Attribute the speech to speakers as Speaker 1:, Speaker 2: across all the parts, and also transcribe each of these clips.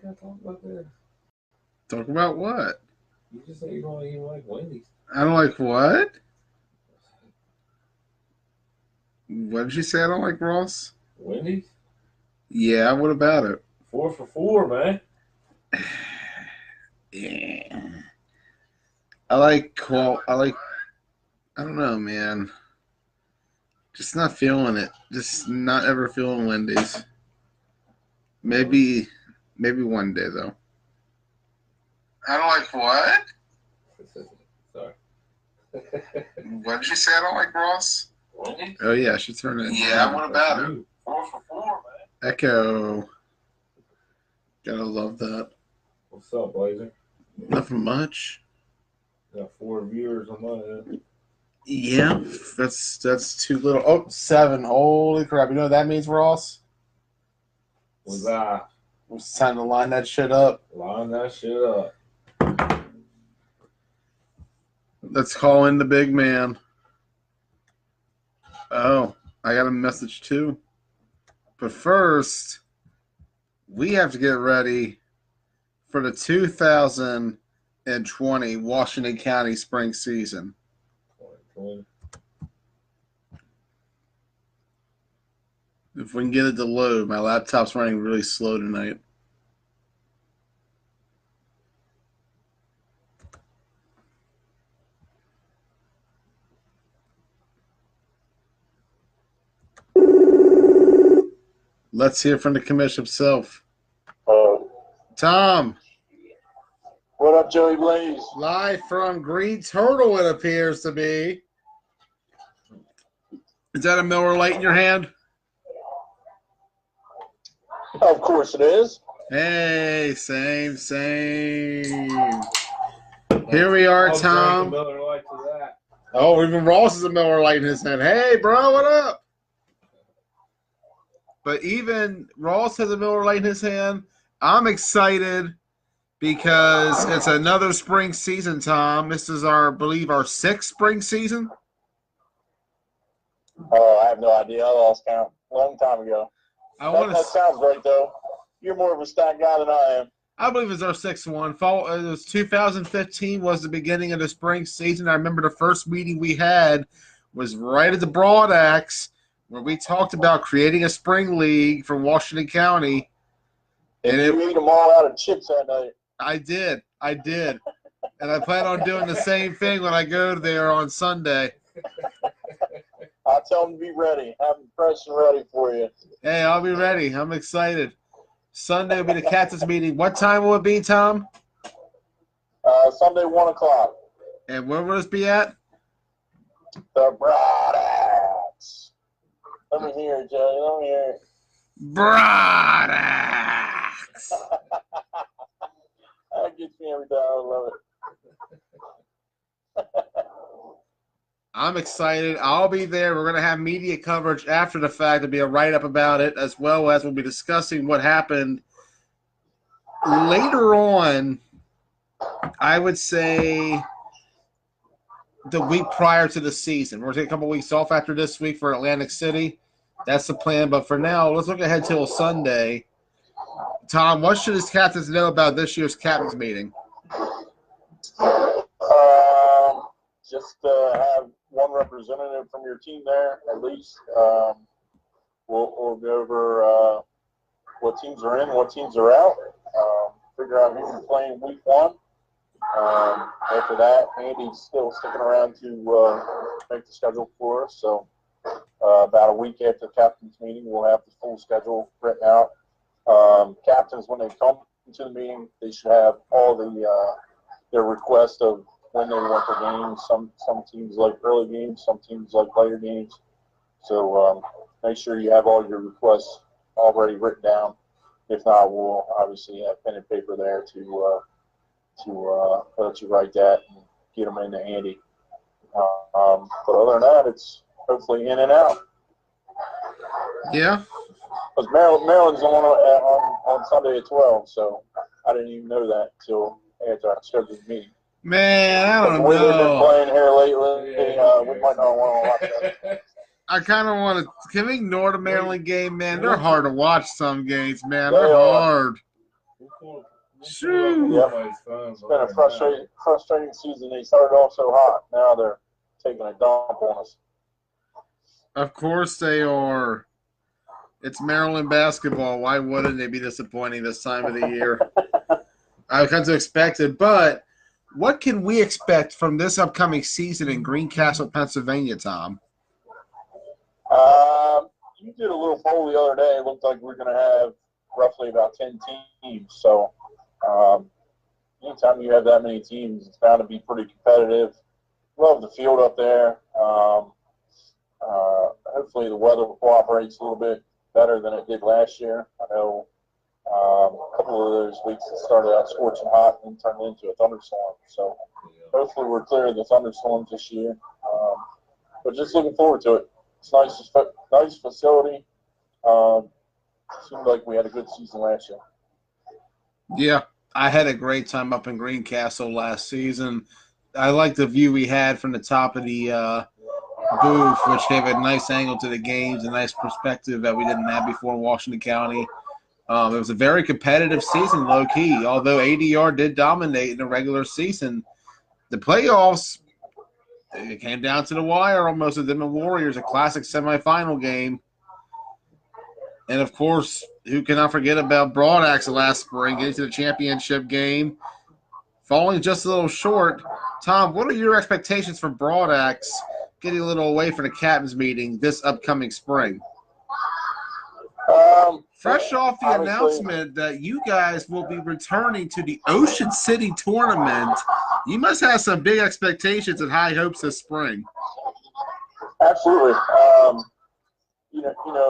Speaker 1: gotta talk about this.
Speaker 2: Talk about what?
Speaker 1: You just said you don't even like Wendy's.
Speaker 2: I don't like what? What did you say? I don't like Ross?
Speaker 1: Wendy's?
Speaker 2: Yeah, what about it?
Speaker 1: 4 for $4, man.
Speaker 2: Yeah. I don't know, man. Just not feeling it. Just not ever feeling Wendy's. Maybe one day, though. I don't like what?
Speaker 1: Sorry.
Speaker 2: What did you say? I don't like Ross?
Speaker 1: Wendy's?
Speaker 2: Oh, yeah, I should turn it.
Speaker 1: Yeah, what about it? 4 for $4, man.
Speaker 2: Echo. Gotta love that.
Speaker 1: What's up, Blazer?
Speaker 2: Nothing much.
Speaker 1: Got 4 viewers on my end.
Speaker 2: Yeah, that's too little. Oh, 7. Holy crap. You know what that means, Ross?
Speaker 1: What's that?
Speaker 2: It's time to line that shit up.
Speaker 1: Line that shit up.
Speaker 2: Let's call in the big man. Oh, I got a message too. But first, we have to get ready for the 2020 Washington County spring season.
Speaker 1: 2020.
Speaker 2: If we can get it to load, my laptop's running really slow tonight. Let's hear from the commissioner himself. Tom.
Speaker 3: What up, Joey Blaze?
Speaker 2: Live from Green Turtle, it appears to be. Is that a Miller Lite in your hand?
Speaker 3: Of course it is.
Speaker 2: Hey, same. Here we are, Tom.
Speaker 1: Miller Lite to that.
Speaker 2: Oh, even Ross is a Miller Lite in his hand. Hey, bro, what up? But even Ross has a Miller Lite in his hand. I'm excited because it's another spring season, Tom. This is I believe, our 6th spring season.
Speaker 3: Oh, I have no idea. I lost count a long time ago. That sounds right, though. You're more of a stat guy than I am.
Speaker 2: I believe it's our 6th one. It was 2015 was the beginning of the spring season. I remember the first meeting we had was right at the Broad Axe, where we talked about creating a spring league for Washington County.
Speaker 3: And you ate them all out of chips that night.
Speaker 2: I did. And I plan on doing the same thing when I go there on Sunday.
Speaker 3: I'll tell them to be ready. Have them fresh and ready for you.
Speaker 2: Hey, I'll be ready. I'm excited. Sunday will be the captain's meeting. What time will it be, Tom?
Speaker 3: Sunday, 1 o'clock.
Speaker 2: And where will this be at?
Speaker 3: The Broad Axe. Let me hear it, Joey. Let me hear it.
Speaker 2: Broad Axe.
Speaker 3: That gets me every time. I love it.
Speaker 2: I'm excited. I'll be there. We're going to have media coverage after the fact. There'll be a write-up about it, as well as we'll be discussing what happened later on. I would say the week prior to the season. We're going to take a couple weeks off after this week for Atlantic City. That's the plan. But for now, let's look ahead till Sunday. Tom, what should his captains know about this year's captains meeting?
Speaker 3: Just have one representative from your team there, at least. We'll go over what teams are in, what teams are out. Figure out who we're playing week 1. After that, Andy's still sticking around to make the schedule for us. So about a week after the captain's meeting, we'll have the full schedule written out. Captains, when they come to the meeting, they should have all their request of when they want the games. Some teams like early games, some teams like later games. So make sure you have all your requests already written down. If not, we'll obviously have pen and paper there to let you write that and get them into Andy. But other than that, it's hopefully in and out.
Speaker 2: Yeah.
Speaker 3: Because Maryland's on Sunday at 12, so I didn't even know that until after I scheduled the meeting.
Speaker 2: Man, I don't know.
Speaker 3: The way they've been playing here lately, we might not want to watch that.
Speaker 2: I kind of want to. Can we ignore the Maryland game, man? They're hard to watch. Some games, man. They're hard.
Speaker 3: It's been a frustrating season. They started off so hot. Now they're taking a dump on us.
Speaker 2: Of course they are. It's Maryland basketball. Why wouldn't they be disappointing this time of the year? I've come to expect it, but what can we expect from this upcoming season in Greencastle, Pennsylvania, Tom?
Speaker 3: You did a little poll the other day. It looked like we're going to have roughly about 10 teams. So anytime you have that many teams, it's bound to be pretty competitive. Love the field up there. Hopefully the weather cooperates a little bit better than it did last year. I know a couple of those weeks it started out scorching hot and turned into a thunderstorm. So hopefully we're clear of the thunderstorms this year. But just looking forward to it. It's nice facility. Seemed like we had a good season last year.
Speaker 2: Yeah, I had a great time up in Greencastle last season. I liked the view we had from the top of the booth, which gave a nice angle to the games, a nice perspective that we didn't have before in Washington County. It was a very competitive season, low-key. Although ADR did dominate in the regular season, the playoffs, it came down to the wire almost with them and Warriors, a classic semifinal game. And, of course, who cannot forget about Broad Axe last spring, getting to the championship game, falling just a little short. Tom, what are your expectations for Broad Axe getting a little away from the captain's meeting this upcoming spring? Fresh off the announcement that you guys will be returning to the Ocean City tournament, you must have some big expectations and high hopes this spring.
Speaker 3: Absolutely.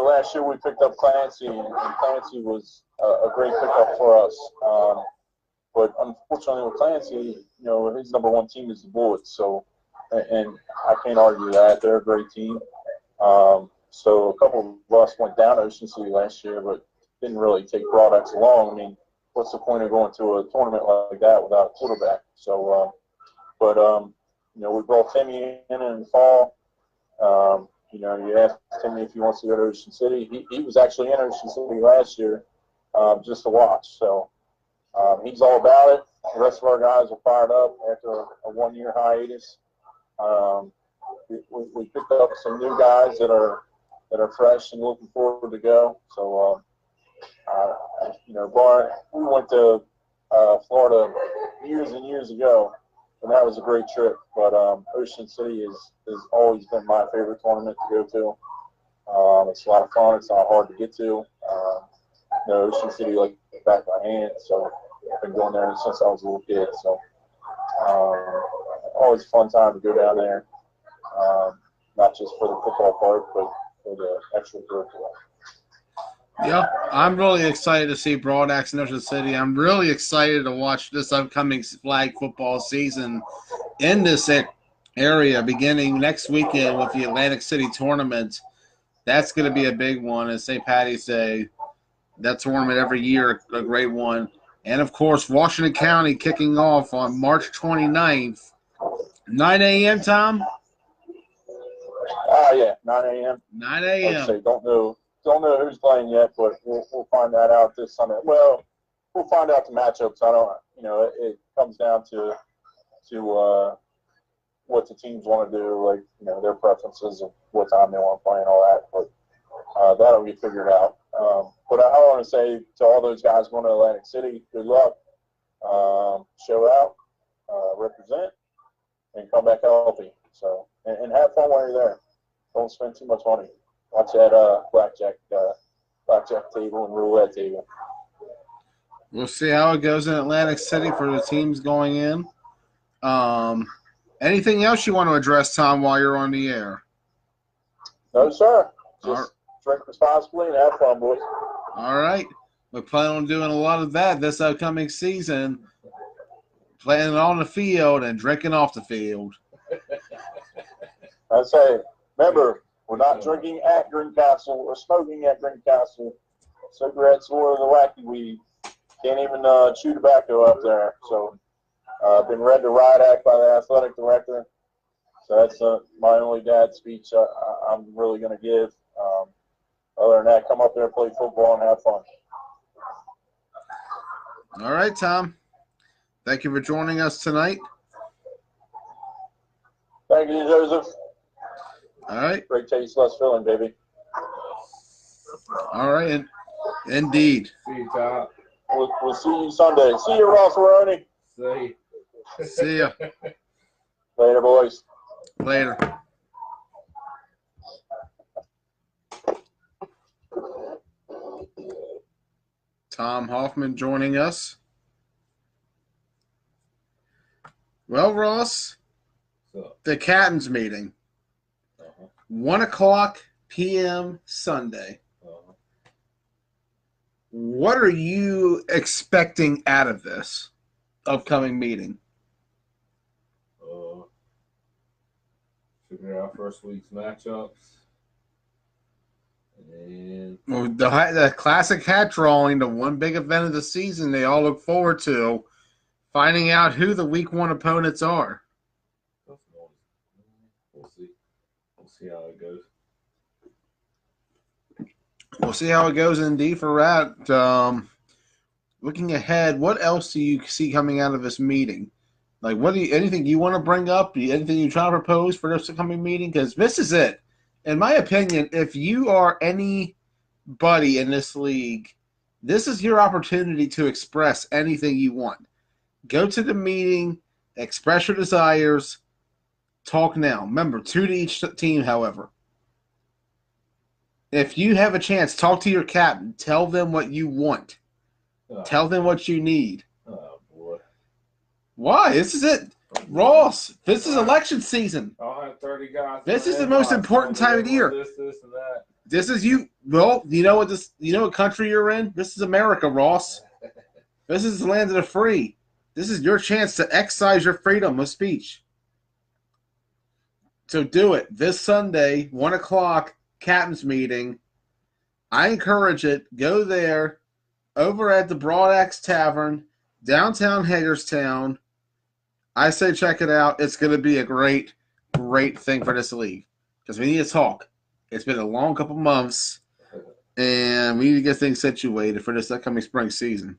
Speaker 3: Last year we picked up Clancy, and Clancy was a great pickup for us. But unfortunately with Clancy, his number one team is the Bullets. So, and I can't argue that. They're a great team. So a couple of us went down to Ocean City last year, but didn't really take products along. I mean, what's the point of going to a tournament like that without a quarterback? So, we brought Timmy in the fall. You asked Timmy if he wants to go to Ocean City. He was actually in Ocean City last year just to watch. So he's all about it. The rest of our guys are fired up after a one-year hiatus. We picked up some new guys that are fresh and looking forward to go. So, we went to Florida years and years ago, and that was a great trip. But Ocean City has always been my favorite tournament to go to. It's a lot of fun. It's not hard to get to. Ocean City like back of my hand, so I've been going there since I was a little kid. So always a fun time to go down there, not just for the football part, but for the extracurricular.
Speaker 2: Yeah, I'm really excited to see Broad Axe in Ocean City. I'm really excited to watch this upcoming flag football season in this area beginning next weekend with the Atlantic City tournament. That's going to be a big one. It's St. Patty's Day. That tournament every year, a great one. And, of course, Washington County kicking off on March 29th. 9 a.m., Tom?
Speaker 3: Yeah, 9 a.m.
Speaker 2: 9 a.m.
Speaker 3: Like I say, don't know who's playing yet, but we'll find that out this Sunday. Well, we'll find out the matchups. It comes down to what the teams want to do, like, their preferences of what time they want to play and all that. But that'll be figured out. But I want to say to all those guys going to Atlantic City, good luck. Show out, represent, and come back healthy. So, and have fun while you're there. Don't spend too much money. Watch that blackjack table and roulette table.
Speaker 2: We'll see how it goes in Atlantic City for the teams going in. Anything else you want to address, Tom, while you're on the air?
Speaker 3: No, sir. Just drink responsibly and have fun, boys.
Speaker 2: All right. We're planning on doing a lot of that this upcoming season. Playing on the field and drinking off the field.
Speaker 3: I say, remember, we're not drinking at Greencastle or smoking at Greencastle. Cigarettes or the wacky weed. Can't even chew tobacco up there. So, been read the riot act by the athletic director. So that's my only dad speech I'm really going to give. Other than that, come up there, play football, and have fun.
Speaker 2: All right, Tom. Thank you for joining us tonight.
Speaker 3: Thank you, Joseph.
Speaker 2: All right.
Speaker 3: Great taste, less filling, baby.
Speaker 2: All right. Indeed.
Speaker 1: See you, Tom.
Speaker 3: We'll see you Sunday. See you, Ross Roney.
Speaker 1: See.
Speaker 2: See ya.
Speaker 3: Later, boys.
Speaker 2: Later. Tom Hoffman joining us. Well, Ross,
Speaker 1: So,
Speaker 2: the captain's meeting, 1:00 p.m. Sunday. What are you expecting out of this upcoming meeting?
Speaker 1: Figure out first week's matchups. And
Speaker 2: Well, the classic hat drawing, the one big event of the season they all look forward to, finding out who the week 1 opponents are.
Speaker 1: we'll see. We'll see how it goes.
Speaker 2: We'll see how it goes indeed for that. Looking ahead, what else do you see coming out of this meeting? Like, anything you want to bring up? Anything you try to propose for this upcoming meeting? Because this is it. In my opinion, if you are anybody in this league, this is your opportunity to express anything you want. Go to the meeting, express your desires, talk now. Remember, 2 to each team, however. If you have a chance, talk to your captain. Tell them what you want. Tell them what you need.
Speaker 1: Oh, boy.
Speaker 2: Why? This is it. Ross, this is election season.
Speaker 1: I'll have 30 guys.
Speaker 2: This is the most important time of the year.
Speaker 1: This, and that.
Speaker 2: This is you. Well, you know what country you're in? This is America, Ross. This is the land of the free. This is your chance to exercise your freedom of speech. So do it. This Sunday, 1:00, captain's meeting. I encourage it. Go there, over at the Broad Axe Tavern, downtown Hagerstown. I say check it out. It's going to be a great, great thing for this league because we need to talk. It's been a long couple months, and we need to get things situated for this upcoming spring season.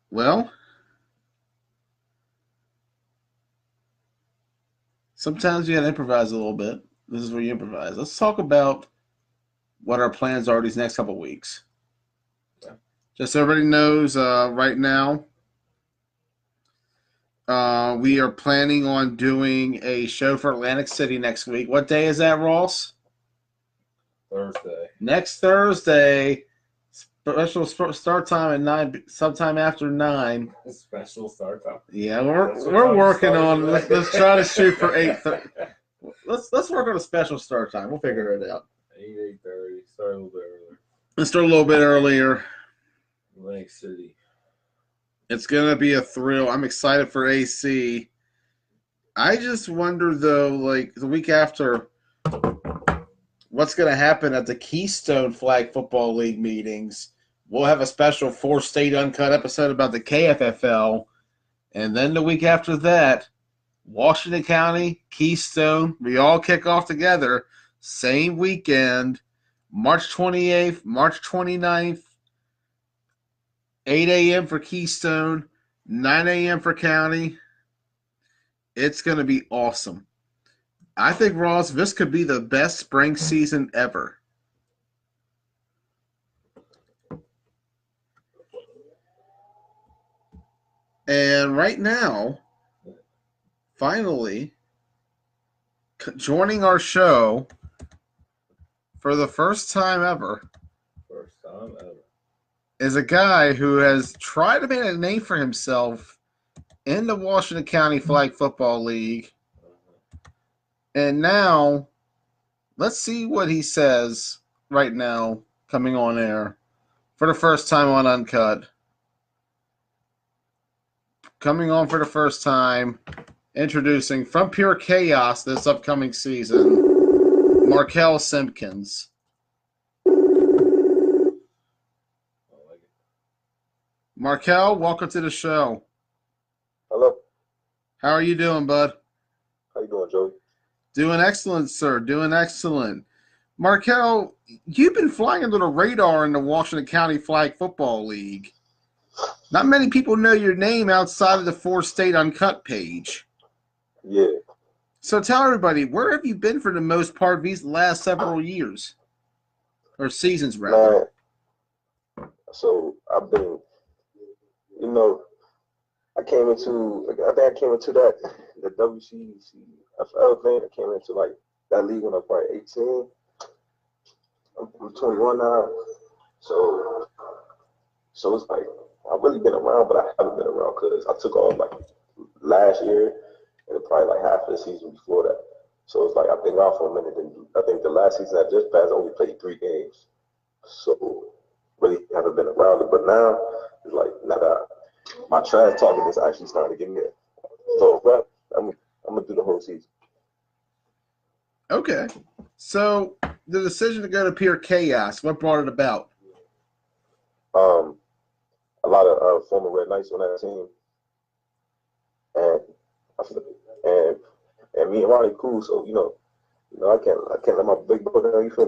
Speaker 2: Well, sometimes you got to improvise a little bit. This is where you improvise. Let's talk about what our plans are these next couple weeks. Just so everybody knows, right now, we are planning on doing a show for Atlantic City next week. What day is that, Ross?
Speaker 1: Thursday.
Speaker 2: Next Thursday. Special start time at 9, sometime after 9.
Speaker 1: Special start time.
Speaker 2: Yeah, we're working on. Let's try to shoot for 8:30. Let's work on a special start time. We'll figure it out.
Speaker 1: 8:30. Start a little bit earlier.
Speaker 2: Let's start a little bit earlier.
Speaker 1: Lake City.
Speaker 2: It's gonna be a thrill. I'm excited for AC. I just wonder though, like the week after, what's gonna happen at the Keystone Flag Football League meetings. We'll have a special 4-state Uncut episode about the KFFL, and then the week after that, Washington County, Keystone, we all kick off together, same weekend, March 28th, March 29th, 8 a.m. for Keystone, 9 a.m. for County. It's going to be awesome. I think, Ross, this could be the best spring season ever. And right now, finally, joining our show for the first time ever is a guy who has tried to make a name for himself in the Washington County Flag Football League. And now, let's see what he says right now, coming on air for the first time on Uncut. Coming on for the first time, introducing from Pure Chaos this upcoming season, Markel Simpkins. Markel, welcome to the show.
Speaker 3: Hello.
Speaker 2: How are you doing, bud?
Speaker 3: How you doing, Joey?
Speaker 2: Doing excellent, sir. Doing excellent. Markel, you've been flying under the radar in the Washington County Flag Football League. Not many people know your name outside of the 4-state Uncut page.
Speaker 4: Yeah.
Speaker 2: So tell everybody, where have you been for the most part these last several years? Or seasons, rather.
Speaker 4: Man, so I've been, I think I came into the WCCFL thing. I came into like that league when I was probably 18. I'm 21 now. So it's like, I've really been around, but I haven't been around because I took off like last year and probably like half of the season before that. So it's like I've been off for a minute. And I think the last season I just passed, I only played 3 games. So really haven't been around it. But now it's like, now that my trash talking is actually starting to give me a little rep, I'm going to do the whole season.
Speaker 2: Okay. So the decision to go to Pure Chaos, what brought it about?
Speaker 4: A lot of former Red Knights on that team, and me and Ronnie cool. So I can't let my big brother down. You feel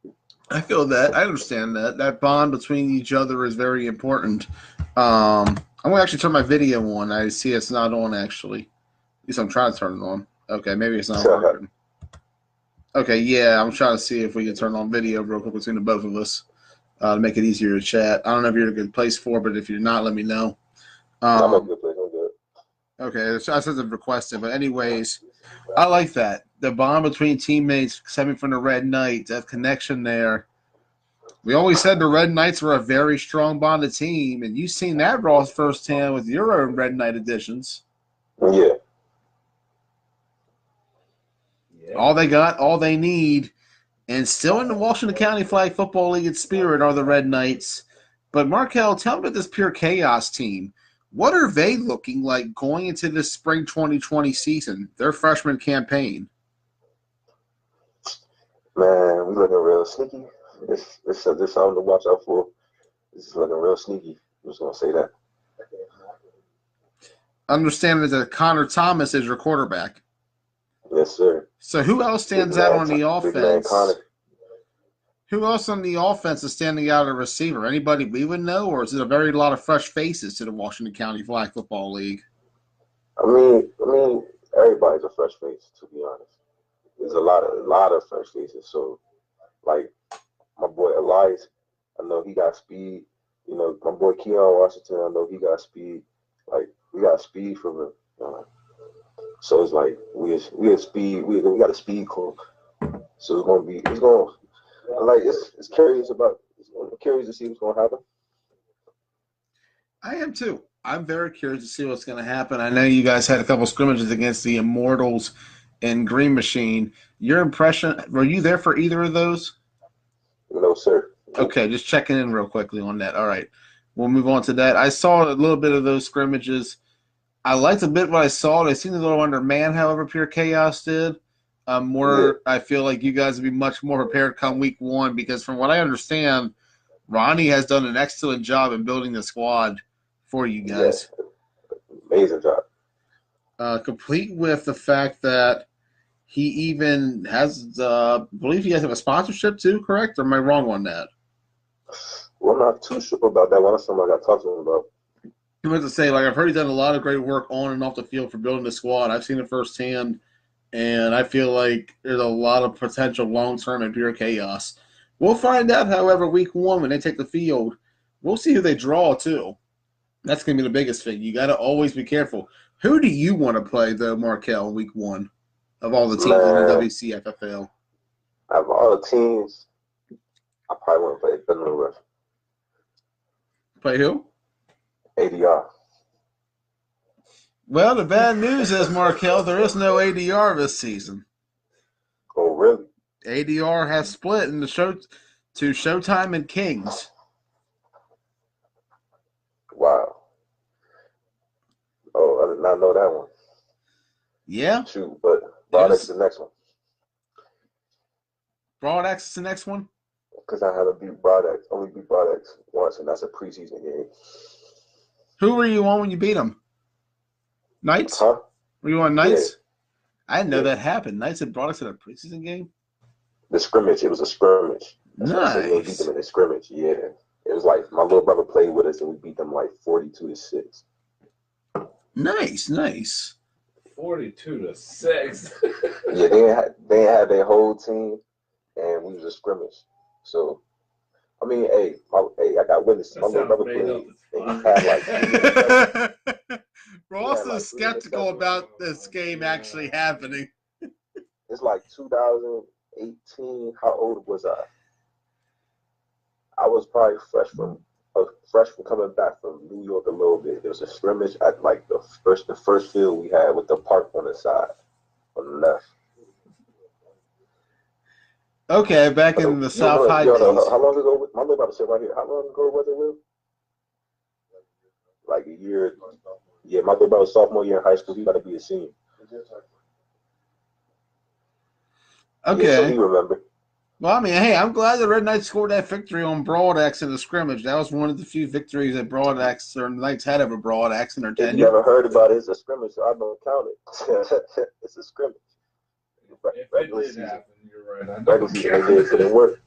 Speaker 4: me?
Speaker 2: I feel that. I understand that. That bond between each other is very important. I'm going to actually turn my video on. I see it's not on, actually. At least I'm trying to turn it on. Okay, maybe it's not working. Okay, yeah, I'm trying to see if we can turn on video real quick between the both of us to make it easier to chat. I don't know if you're in a good place for it, but if you're not, let me know.
Speaker 4: I'm in a good place. I'm good.
Speaker 2: Okay, I said to request it, but anyways, I like that. The bond between teammates stemming from the Red Knights, that connection there. We always said the Red Knights were a very strong bonded team, and you've seen that, Ross, firsthand with your own Red Knight editions.
Speaker 4: Yeah.
Speaker 2: All they got, all they need, and still in the Washington County Flag Football League in spirit are the Red Knights. But Markel, tell me about this Pure Chaos team. What are they looking like going into this spring 2020 season, their freshman campaign?
Speaker 4: Man, we looking real sneaky. This something to watch out for. This is looking real sneaky. I'm just gonna say that.
Speaker 2: Understand that Connor Thomas is your quarterback.
Speaker 4: Yes, sir.
Speaker 2: So who else stands out on the offense?
Speaker 4: Big man Connor.
Speaker 2: Who else on the offense is standing out as a receiver? Anybody we would know, or is it a very lot of fresh faces to the Washington County Flag Football League?
Speaker 4: I mean, everybody's a fresh face, to be honest. There's a lot of fresh faces. So, like, my boy Elias, I know he got speed. My boy Keon Washington, I know he got speed. Like, we got speed from him. So it's like we have speed. We got a speed core. So it's curious I'm curious to see what's gonna happen.
Speaker 2: I am too. I'm very curious to see what's going to happen. I know you guys had a couple scrimmages against the Immortals and Green Machine. Your impression, were you there for either of those?
Speaker 4: No, sir.
Speaker 2: Okay, just checking in real quickly on that. All right, we'll move on to that. I saw a little bit of those scrimmages. I liked a bit what I saw. They seemed a little undermanned, however, Pure Chaos did. I feel like you guys would be much more prepared come week 1 because from what I understand, Ronnie has done an excellent job in building the squad for you guys.
Speaker 4: Yeah. Amazing job.
Speaker 2: Complete with the fact that he even has, I believe he has a sponsorship too, correct? Or am I wrong on that?
Speaker 4: Well, I'm not too sure about that one. That's something I got to talk to him about.
Speaker 2: I was to say, I've heard he's done a lot of great work on and off the field for building the squad. I've seen it firsthand, and I feel like there's a lot of potential long-term in Pure Chaos. We'll find out, however, week 1 when they take the field. We'll see who they draw, too. That's going to be the biggest thing. You got to always be careful. Who do you want to play, though, Markel, week 1 of all the teams in the WCFFL?
Speaker 4: Out of all the teams, I probably want to play Penrith.
Speaker 2: Play who?
Speaker 4: ADR.
Speaker 2: Well, the bad news is, Markel, there is no ADR this season.
Speaker 4: Oh, really?
Speaker 2: ADR has split in to Showtime and Kings.
Speaker 4: Wow. Oh, I did not know that one.
Speaker 2: Yeah.
Speaker 4: Shoot, but Broadex is the next one.
Speaker 2: Broadex is the next one?
Speaker 4: Because I haven't only beat Broadex once, and that's a preseason game.
Speaker 2: Who were you on when you beat them? Knights?
Speaker 4: Huh?
Speaker 2: Were you on Knights?
Speaker 4: Yeah.
Speaker 2: I didn't know that happened. Knights had Broadex in a preseason game?
Speaker 4: The scrimmage. It was a scrimmage. That's why I said we beat
Speaker 2: Nice.
Speaker 4: them in the scrimmage. Yeah, it was like my little brother played with us, and we beat them like 42-6.
Speaker 2: Nice.
Speaker 1: 42-6.
Speaker 4: Yeah, they had their whole team, and we was a scrimmage. So, I mean, hey, I got witnesses. My little brother played, and he had like 3 interceptions.
Speaker 2: Ross
Speaker 4: like
Speaker 2: is
Speaker 4: 3
Speaker 2: skeptical
Speaker 4: interceptions.
Speaker 2: about this game actually happening.
Speaker 4: It's like 2018. How old was I? I was probably fresh from coming back from New York a little bit. There was a scrimmage at like the first field we had with the park on the side, on the left.
Speaker 2: Okay, back in the South High days.
Speaker 4: How long ago? My little brother said right here. How long ago was it, Will? Like a year. Yeah, my little brother was sophomore year in high school. He got to be a senior.
Speaker 2: Okay.
Speaker 4: Yeah, so he remember.
Speaker 2: Well, I mean, hey, I'm glad the Red Knights scored that victory on Broad Axe in the scrimmage. That was one of the few victories that Broad Axe or the Knights had over Broad Axe in their
Speaker 4: If you
Speaker 2: tenure.
Speaker 4: never heard about it, it's a scrimmage, so I don't count it. It's a scrimmage.
Speaker 1: If
Speaker 4: Regular
Speaker 1: it did
Speaker 4: season.
Speaker 1: happen, you're right. I
Speaker 4: Regular
Speaker 1: don't
Speaker 4: season,
Speaker 1: care.
Speaker 4: they did put in work.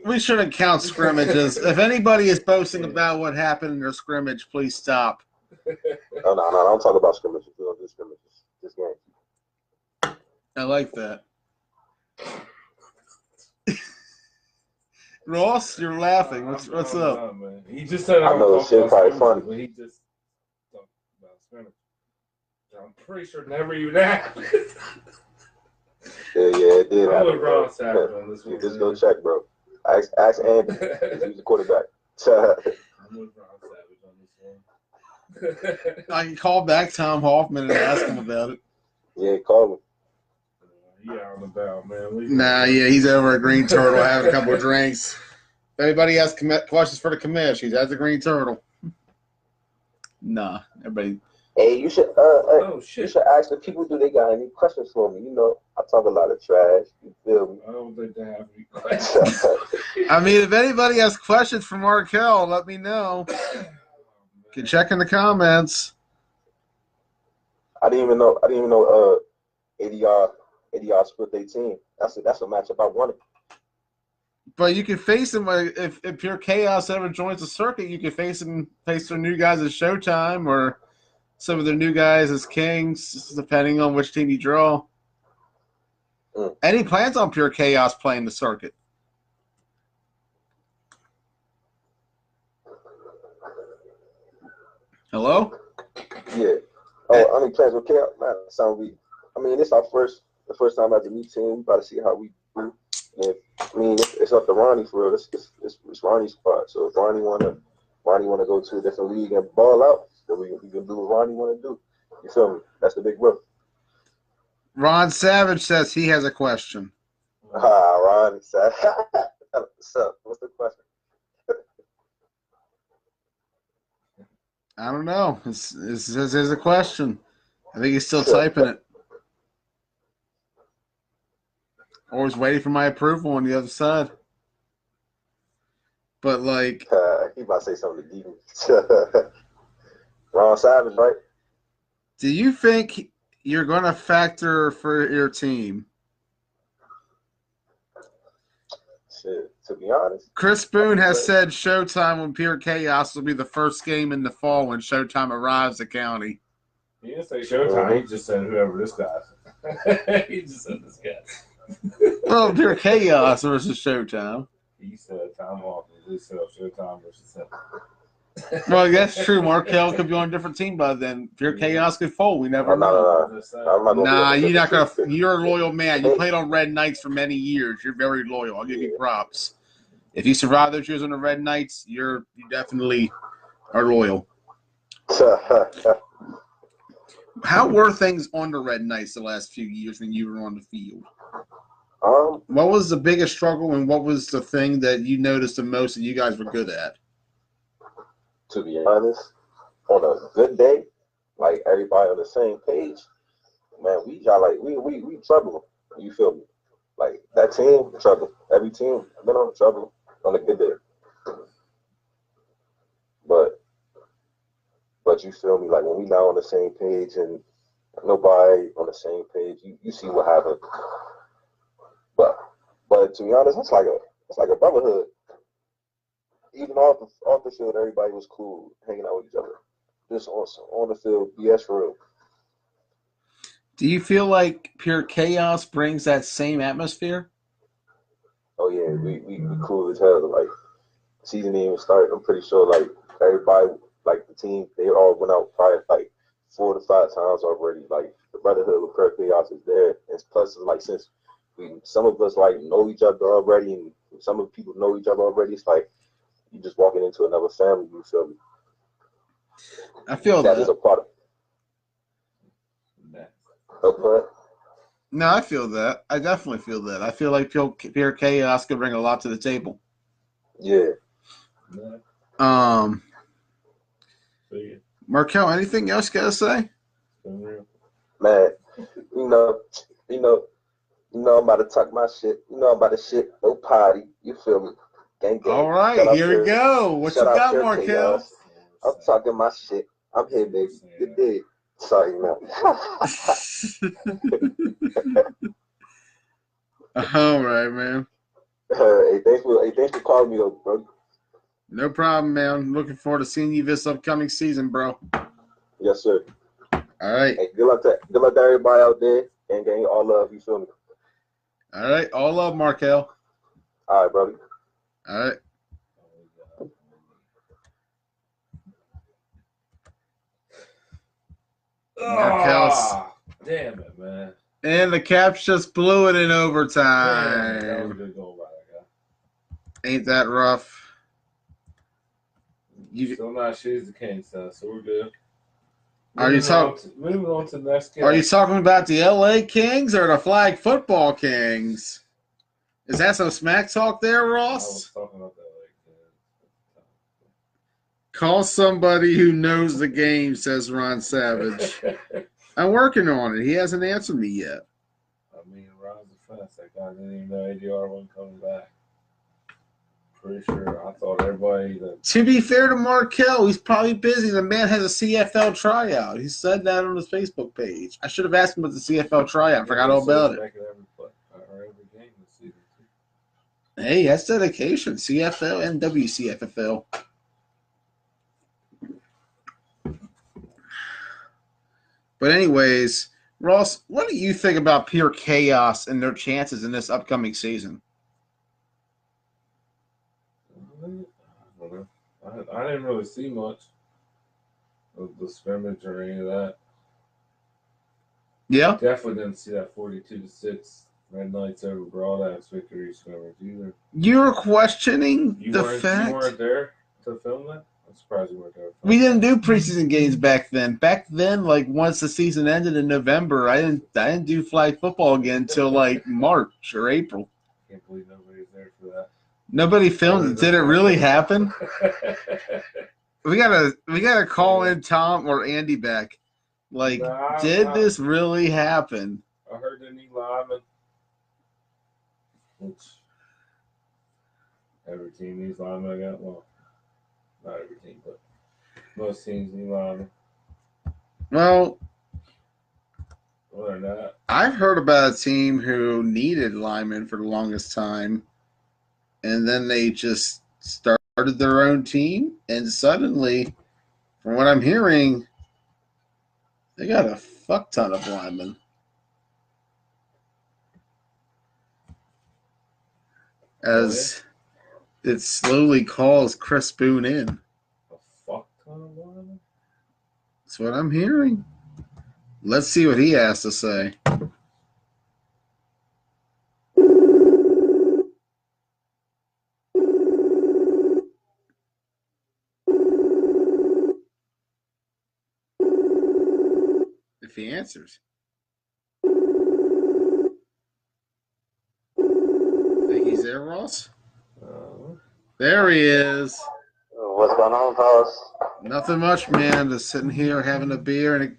Speaker 2: We shouldn't count scrimmages. If anybody is boasting about what happened in their scrimmage, please stop.
Speaker 4: No, I don't talk about scrimmages. We don't do scrimmages. This game.
Speaker 2: I like that. Ross, you're laughing. What's up?
Speaker 1: Know, man. He just said
Speaker 4: I know shit probably funny.
Speaker 1: But he just talked about scrimmage. I'm pretty sure it never even happened.
Speaker 4: Yeah, it did
Speaker 1: I'm
Speaker 4: happen,
Speaker 1: with
Speaker 4: bro.
Speaker 1: Ron Savage on this one.
Speaker 4: Just go check, bro. Ask Andy. He's the quarterback.
Speaker 1: I'm with Ron Savage on this one.
Speaker 2: I can call back Tom Hoffman and ask him about it.
Speaker 4: Yeah, call him.
Speaker 1: He out and about, man.
Speaker 2: He's over at Green Turtle having a couple of drinks. If anybody has questions for the commish, he's at the Green Turtle. Nah, everybody.
Speaker 4: Hey, you should
Speaker 1: Oh
Speaker 4: you
Speaker 1: shit!
Speaker 4: should ask the people, do they got any questions for me? You know, I talk a lot of trash. You feel me?
Speaker 1: I don't think they have any questions.
Speaker 2: I mean, if anybody has questions for Markel, let me know. You can check in the comments.
Speaker 4: I didn't even know ADR split their team. That's a matchup I wanted.
Speaker 2: But you can face them if Pure Chaos ever joins the circuit. You can face their new guys at Showtime or some of their new guys as Kings, depending on which team you draw. Any plans on Pure Chaos playing the circuit? Hello?
Speaker 4: Yeah. Oh, any plans with Chaos? Man, sound weak. I mean, this the first time as a new team. We got to see how we do. And I mean, it's up to Ronnie for real. It's Ronnie's spot. So if Ronnie wanna go to a different league and ball out, then we can do what Ronnie wanna do. You feel me? That's the big bro.
Speaker 2: Ron Savage says he has a question.
Speaker 4: Ronnie Savage. What's up? What's the question?
Speaker 2: I don't know. There's a question. I think he's still typing it. Always waiting for my approval on the other side. But like,
Speaker 4: he about to say something to Dean. Ron Savage, right?
Speaker 2: do you think you're going to factor for your team?
Speaker 4: Shit, to be honest.
Speaker 2: Chris Boone has said Showtime on Pure Chaos will be the first game in the fall when Showtime arrives at County.
Speaker 1: He didn't say Showtime. He just said whoever this guy. He just said this guy.
Speaker 2: Well, Pure Chaos versus Showtime.
Speaker 1: He said Tom Walker. He said Showtime versus him.
Speaker 2: Well, that's true. Markel could be on a different team by then. Pure Chaos could fold. We never
Speaker 4: know.
Speaker 2: Nah, you're not gonna. You're a loyal man. You played on Red Knights for many years. You're very loyal. I'll give you props. If you survive those years on the Red Knights, you definitely are loyal. How were things on the Red Knights the last few years when you were on the field? What was the biggest struggle, and what was the thing that you noticed the most that you guys were good at?
Speaker 4: To be honest, on a good day, like everybody on the same page, man, we trouble. You feel me? Like that team, trouble. Every team been on trouble on a good day. But you feel me? Like when we not on the same page and nobody on the same page, you see what happened. to be honest, it's like a brotherhood. Even off the field, everybody was cool, hanging out with each other. Just on the field, BS for real.
Speaker 2: Do you feel like Pure Chaos brings that same atmosphere?
Speaker 4: Oh yeah, we cool as hell. Like season didn't even start. I'm pretty sure like everybody, like the team, they all went out probably like 4 to 5 times already. Like the brotherhood with Pure Chaos is there. And plus, it's like since some of us like know each other already, and some of the people know each other already, it's like you just walking into another family. You feel me?
Speaker 2: I feel
Speaker 4: That is a part of. Okay.
Speaker 2: No, I feel that. I definitely feel that. I feel like Pure Chaos could bring a lot to the table.
Speaker 4: Yeah.
Speaker 2: Markel, anything else you gotta say?
Speaker 4: Man, you know, I'm about to talk my shit. I'm about to shit, no potty. You feel me? Gang, gang.
Speaker 2: All right, here we go. What you got, Markel?
Speaker 4: I'm talking my shit. I'm here, baby. You dig? Sorry, man.
Speaker 2: All right, man.
Speaker 4: Hey, thanks for calling me, though, bro.
Speaker 2: No problem, man. Looking forward to seeing you this upcoming season, bro.
Speaker 4: Yes, sir.
Speaker 2: All right.
Speaker 4: Hey, good luck to everybody out there, and gang, all love. You feel me?
Speaker 2: All right. All love, Markel.
Speaker 4: All right, brother.
Speaker 2: All right.
Speaker 1: Oh, damn it, man.
Speaker 2: And the Caps just blew it in overtime.
Speaker 1: Damn, that was a good goal by that guy.
Speaker 2: Ain't that rough?
Speaker 1: Still not she's the king, so we're good.
Speaker 2: Moving
Speaker 1: on to the next game.
Speaker 2: Are you talking about the LA Kings or the Flag Football Kings? Is that some smack talk there, Ross?
Speaker 1: I was talking about the LA Kings.
Speaker 2: Call somebody who knows the game, says Ron Savage. I'm working on it. He hasn't answered me yet.
Speaker 1: I mean, Ron's a fence. That guy didn't even know ADR wasn't coming back. Pretty sure. I thought everybody that.
Speaker 2: To be fair to Markel, he's probably busy. The man has a CFL tryout. He said that on his Facebook page. I should have asked him about the CFL tryout. I forgot all about it.
Speaker 1: Every game this season.
Speaker 2: Hey, that's dedication. CFL and WCFFL. But anyways, Ross, what do you think about Pure Chaos and their chances in this upcoming season?
Speaker 1: I didn't really see much of the scrimmage or any of that.
Speaker 2: Yeah.
Speaker 1: Definitely didn't see that 42-6 Red Knights over Broadax victory scrimmage either.
Speaker 2: You're questioning the fact
Speaker 1: you weren't there to film that? I'm surprised you weren't there.
Speaker 2: We didn't do preseason games back then. Back then, like once the season ended in November, I didn't do flag football again until like March or April.
Speaker 1: I can't believe nobody was there for that.
Speaker 2: Nobody filmed it. Did it really happen? We gotta call in Tom or Andy back. Like, did this really happen?
Speaker 1: I heard the knee lineman. Which every team needs linemen. I got well, not every team, but most teams need linemen.
Speaker 2: Well,
Speaker 1: other than that,
Speaker 2: I've heard about a team who needed linemen for the longest time, and then they just started their own team, and suddenly, from what I'm hearing, they got a fuck ton of linemen. As it slowly calls Chris Boone in.
Speaker 1: a fuck ton of linemen?
Speaker 2: That's what I'm hearing. Let's see what he has to say. If he answers. Think he's there, Ross? There he is.
Speaker 3: What's going on, fellas?
Speaker 2: Nothing much, man. Just sitting here having a beer and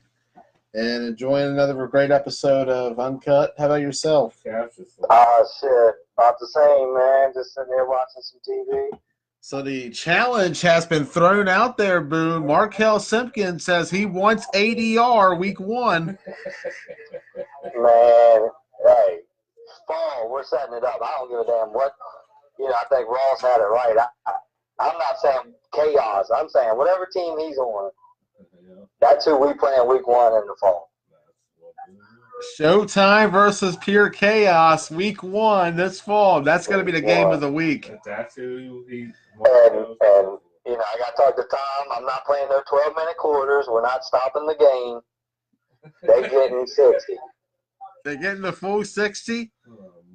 Speaker 2: enjoying another great episode of Uncut. How about yourself?
Speaker 3: Shit. About the same, man. Just sitting here watching some TV.
Speaker 2: So the challenge has been thrown out there, Boone. Markel Simpkins says he wants ADR week 1.
Speaker 3: Man, hey,
Speaker 5: fall, we're setting it up. I don't give a damn what. I think Ross had it right. I'm not saying chaos. I'm saying whatever team he's on, that's who we play in week 1 in the fall.
Speaker 2: Showtime versus Pure Chaos, week 1 this fall. That's going to be the game of the week.
Speaker 1: That's who he.
Speaker 5: And I got to talk to Tom. I'm not playing no 12-minute quarters. We're not stopping the game. They're getting 60.
Speaker 2: They're getting the full 60?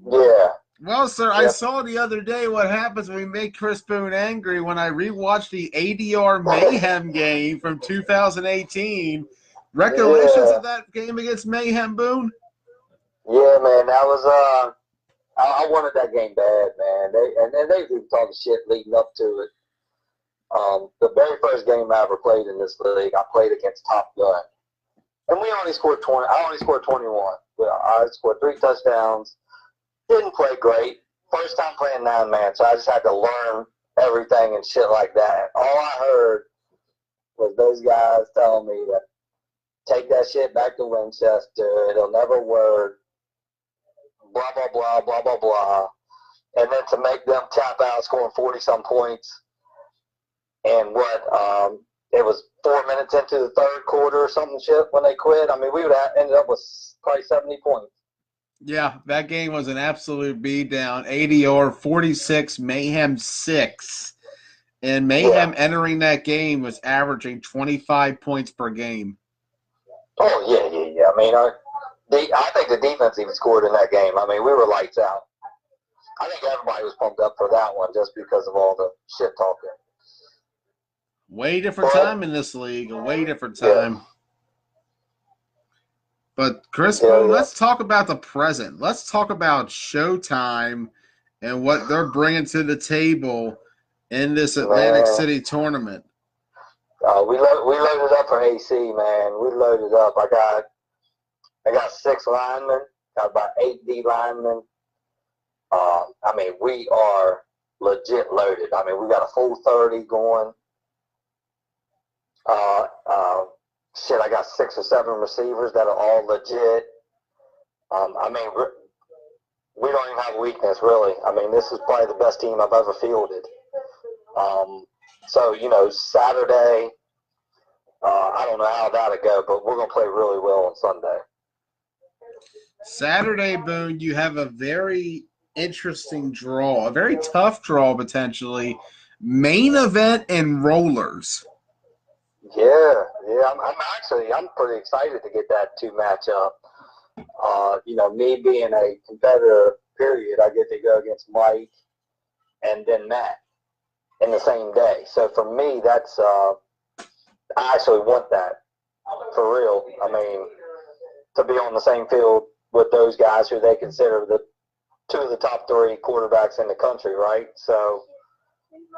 Speaker 5: Yeah.
Speaker 2: Well, sir, I saw the other day what happens when we make Chris Boone angry when I rewatched the ADR Mayhem game from 2018. Recollections of that game against Mayhem, Boone?
Speaker 5: Yeah, man, that was I wanted that game bad, man. They were talking shit leading up to it. The very first game I ever played in this league, I played against Top Gun, and we only scored 20. I only scored 21. I scored 3 touchdowns. Didn't play great. First time playing 9-man, so I just had to learn everything and shit like that. All I heard was those guys telling me that take that shit back to Winchester. It'll never work. Blah, blah, blah, blah, blah, blah. And then to make them tap out scoring 40-some points. And it was 4 minutes into the third quarter or something shit when they quit. I mean, we would have ended up with probably 70 points.
Speaker 2: Yeah, that game was an absolute beatdown. ADR 46, Mayhem 6. And Mayhem entering that game was averaging 25 points per game.
Speaker 5: Oh, yeah. I mean, I think the defense even scored in that game. I mean, we were lights out. I think everybody was pumped up for that one just because of all the shit talking.
Speaker 2: Way different time in this league. A way different time.
Speaker 5: Yeah.
Speaker 2: But, Chris Boone, let's talk about the present. Let's talk about Showtime and what they're bringing to the table in this Atlantic City tournament.
Speaker 5: We loaded up for AC, man. We loaded up. I got 6 linemen. Got about 8 D linemen. I mean, we are legit loaded. I mean, we got a full 30 going. I got 6 or 7 receivers that are all legit. I mean, we don't even have a weakness, really. I mean, this is probably the best team I've ever fielded. So, Saturday, I don't know how that'll go, but we're going to play really well on Sunday.
Speaker 2: Saturday, Boone, you have a very interesting draw, a very tough draw potentially. Main event and rollers.
Speaker 5: Yeah. I'm pretty excited to get that 2 matchup. Me being a competitor, period, I get to go against Mike and then Matt in the same day. So for me, that's I actually want that for real. I mean, to be on the same field with those guys who they consider the 2 of the top 3 quarterbacks in the country, right? So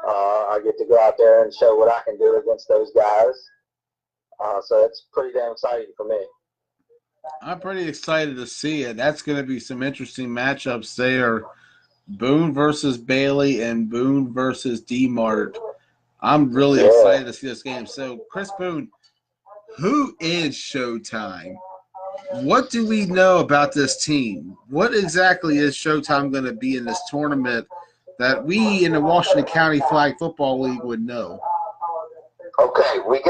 Speaker 5: I get to go out there and show what I can do against those guys. So it's pretty damn exciting for me.
Speaker 2: I'm pretty excited to see it. That's going to be some interesting matchups there. Boone versus Bailey and Boone versus D-Mart. I'm really excited to see this game. So, Chris Boone, who is Showtime? What do we know about this team? What exactly is Showtime going to be in this tournament that we in the Washington County Flag Football League would know?
Speaker 5: Okay, like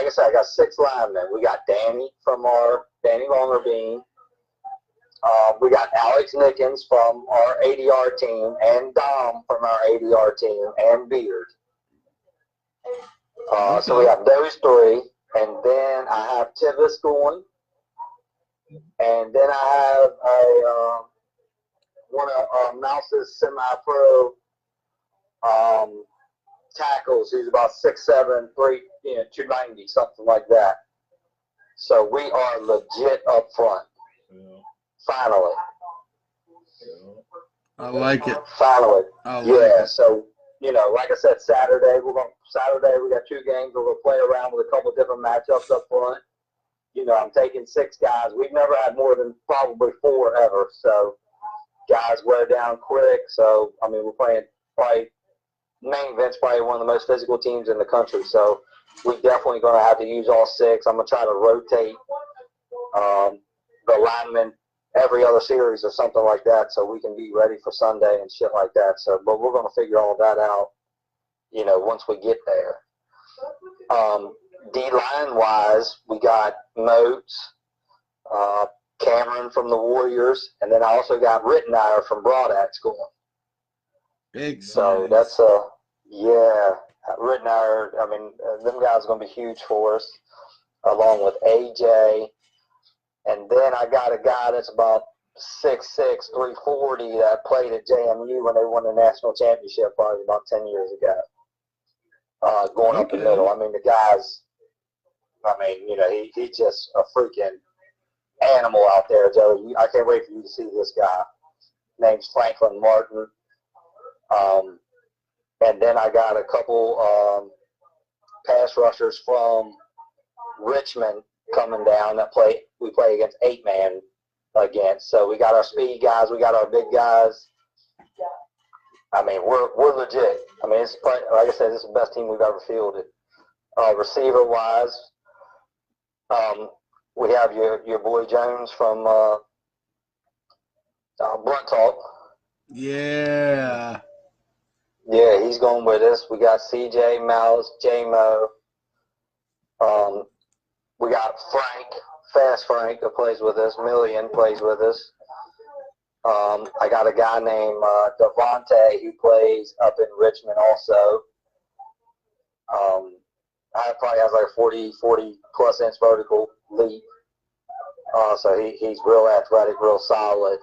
Speaker 5: I said, I got 6 linemen. We got Danny Longerbean. We got Alex Nickens from our ADR team, and Dom from our ADR team, and Beard. So we have those 3, and then I have Tivis going, and then I have one of Mouse's semi-pro tackles. He's about 6'7", 290, something like that. So we are legit up front.
Speaker 1: Yeah.
Speaker 5: Finally.
Speaker 2: I like it.
Speaker 5: Finally.
Speaker 2: I like it.
Speaker 5: So, like I said, Saturday we got 2 games. We're going to play around with a couple different matchups up front. I'm taking 6 guys. We've never had more than probably 4 ever. So guys wear down quick. So, I mean, we're playing probably main event's probably one of the most physical teams in the country. So we definitely going to have to use all 6. I'm going to try to rotate the linemen every other series or something like that, so we can be ready for Sunday and shit like that. So, but we're going to figure all that out, you know, once we get there. D-line wise, we got Moats, Cameron from the Warriors, and then I also got Rittenhour from Broadax going.
Speaker 2: Big
Speaker 5: So
Speaker 2: size.
Speaker 5: that's yeah, Rittenhour. I mean, them guys are going to be huge for us, along with AJ. And then I got a guy that's about 6'6", 340 that played at JMU when they won the national championship probably about 10 years ago. Going up the middle. I mean, the guy's, I mean, you know, he's just a freaking animal out there, Joe. I can't wait for you to see this guy. Name's Franklin Martin. And then I got a couple pass rushers from Richmond coming down that we play against 8-man against. So we got our speed guys, we got our big guys. I mean, we're legit. I mean, it's like I said, this is the best team we've ever fielded. Receiver wise, we have your boy Jones from Blunt Talk.
Speaker 2: Yeah.
Speaker 5: Yeah, he's going with us. We got CJ, Malice, J-Mo. We got Frank, Fast Frank, that plays with us. Million plays with us. I got a guy named Devontae who plays up in Richmond also. I probably has like a 40 plus inch vertical leap. So he's real athletic, real solid.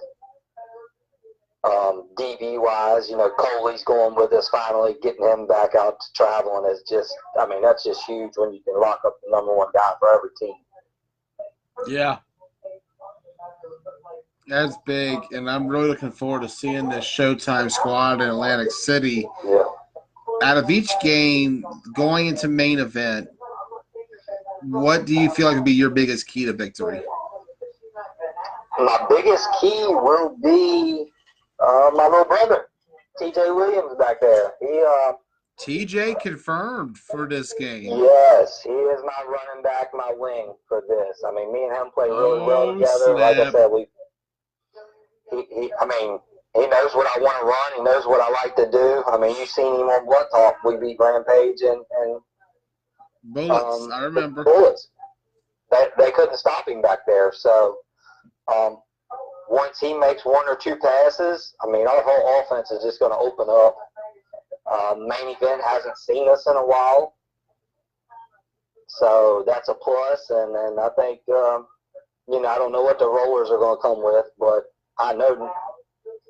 Speaker 5: DB wise, you know, Coley's going with us finally, getting him back out to traveling is just, I mean, that's just huge when you can lock up the number one guy for every team.
Speaker 2: Yeah. That's big, and I'm really looking forward to seeing this Showtime squad in Atlantic City.
Speaker 5: Yeah.
Speaker 2: Out of each game, going into main event, what do you feel like would be your biggest key to victory?
Speaker 5: My biggest key will be my little brother, TJ Williams back there.
Speaker 2: TJ confirmed for this game.
Speaker 5: Yes, he is my running back, my wing for this. I mean, me and him play really well together.
Speaker 2: Snap.
Speaker 5: Like I said, I mean, he knows what I want to run. He knows what I like to do. I mean, you've seen him on Blood Talk. We beat Rampage and
Speaker 2: Bullets. I remember.
Speaker 5: Bullets. They couldn't stop him back there. So once he makes one or two passes, I mean, our whole offense is just going to open up. Main event hasn't seen us in a while, so that's a plus. And then I think, you know, I don't know what the Rollers are going to come with, but I know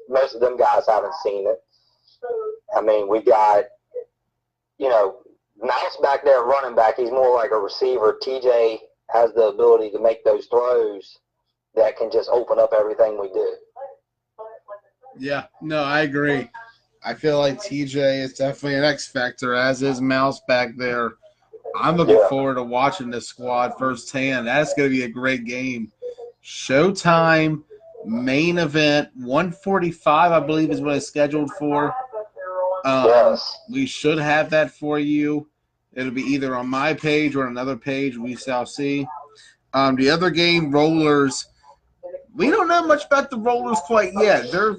Speaker 5: most of them guys haven't seen it. I mean, we got, you know, Mouse back there running back. He's more like a receiver. TJ has the ability to make those throws that can just open up everything we do.
Speaker 2: Yeah, no, I agree. I feel like TJ is definitely an X factor, as is Mouse back there. I'm looking forward to watching this squad firsthand. That's going to be a great game. Showtime, main event, 145, I believe, is what it's scheduled for.
Speaker 5: Yes.
Speaker 2: We should have that for you. It'll be either on my page or another page. We shall see. The other game, Rollers. We don't know much about the Rollers quite yet. They're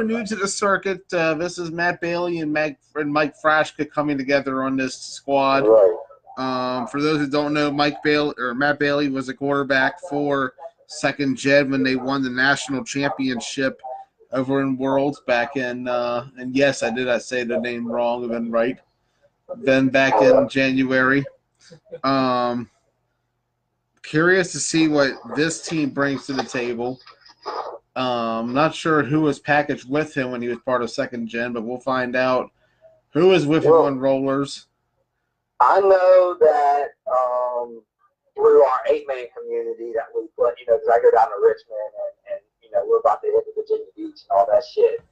Speaker 2: new to the circuit. This is Matt Bailey and Mike Frashka coming together on this squad.
Speaker 5: Right.
Speaker 2: For those who don't know, Matt Bailey was a quarterback for Second Gen when they won the national championship over in Worlds back in. And yes, I say the name wrong and right. Then back in January. Curious to see what this team brings to the table. Not sure who was packaged with him when he was part of Second Gen, but we'll find out who is with him on Rollers.
Speaker 5: I know that through our 8-man community that we play, you know, because I go down to Richmond and, you know, we're about to hit the Virginia Beach and all that shit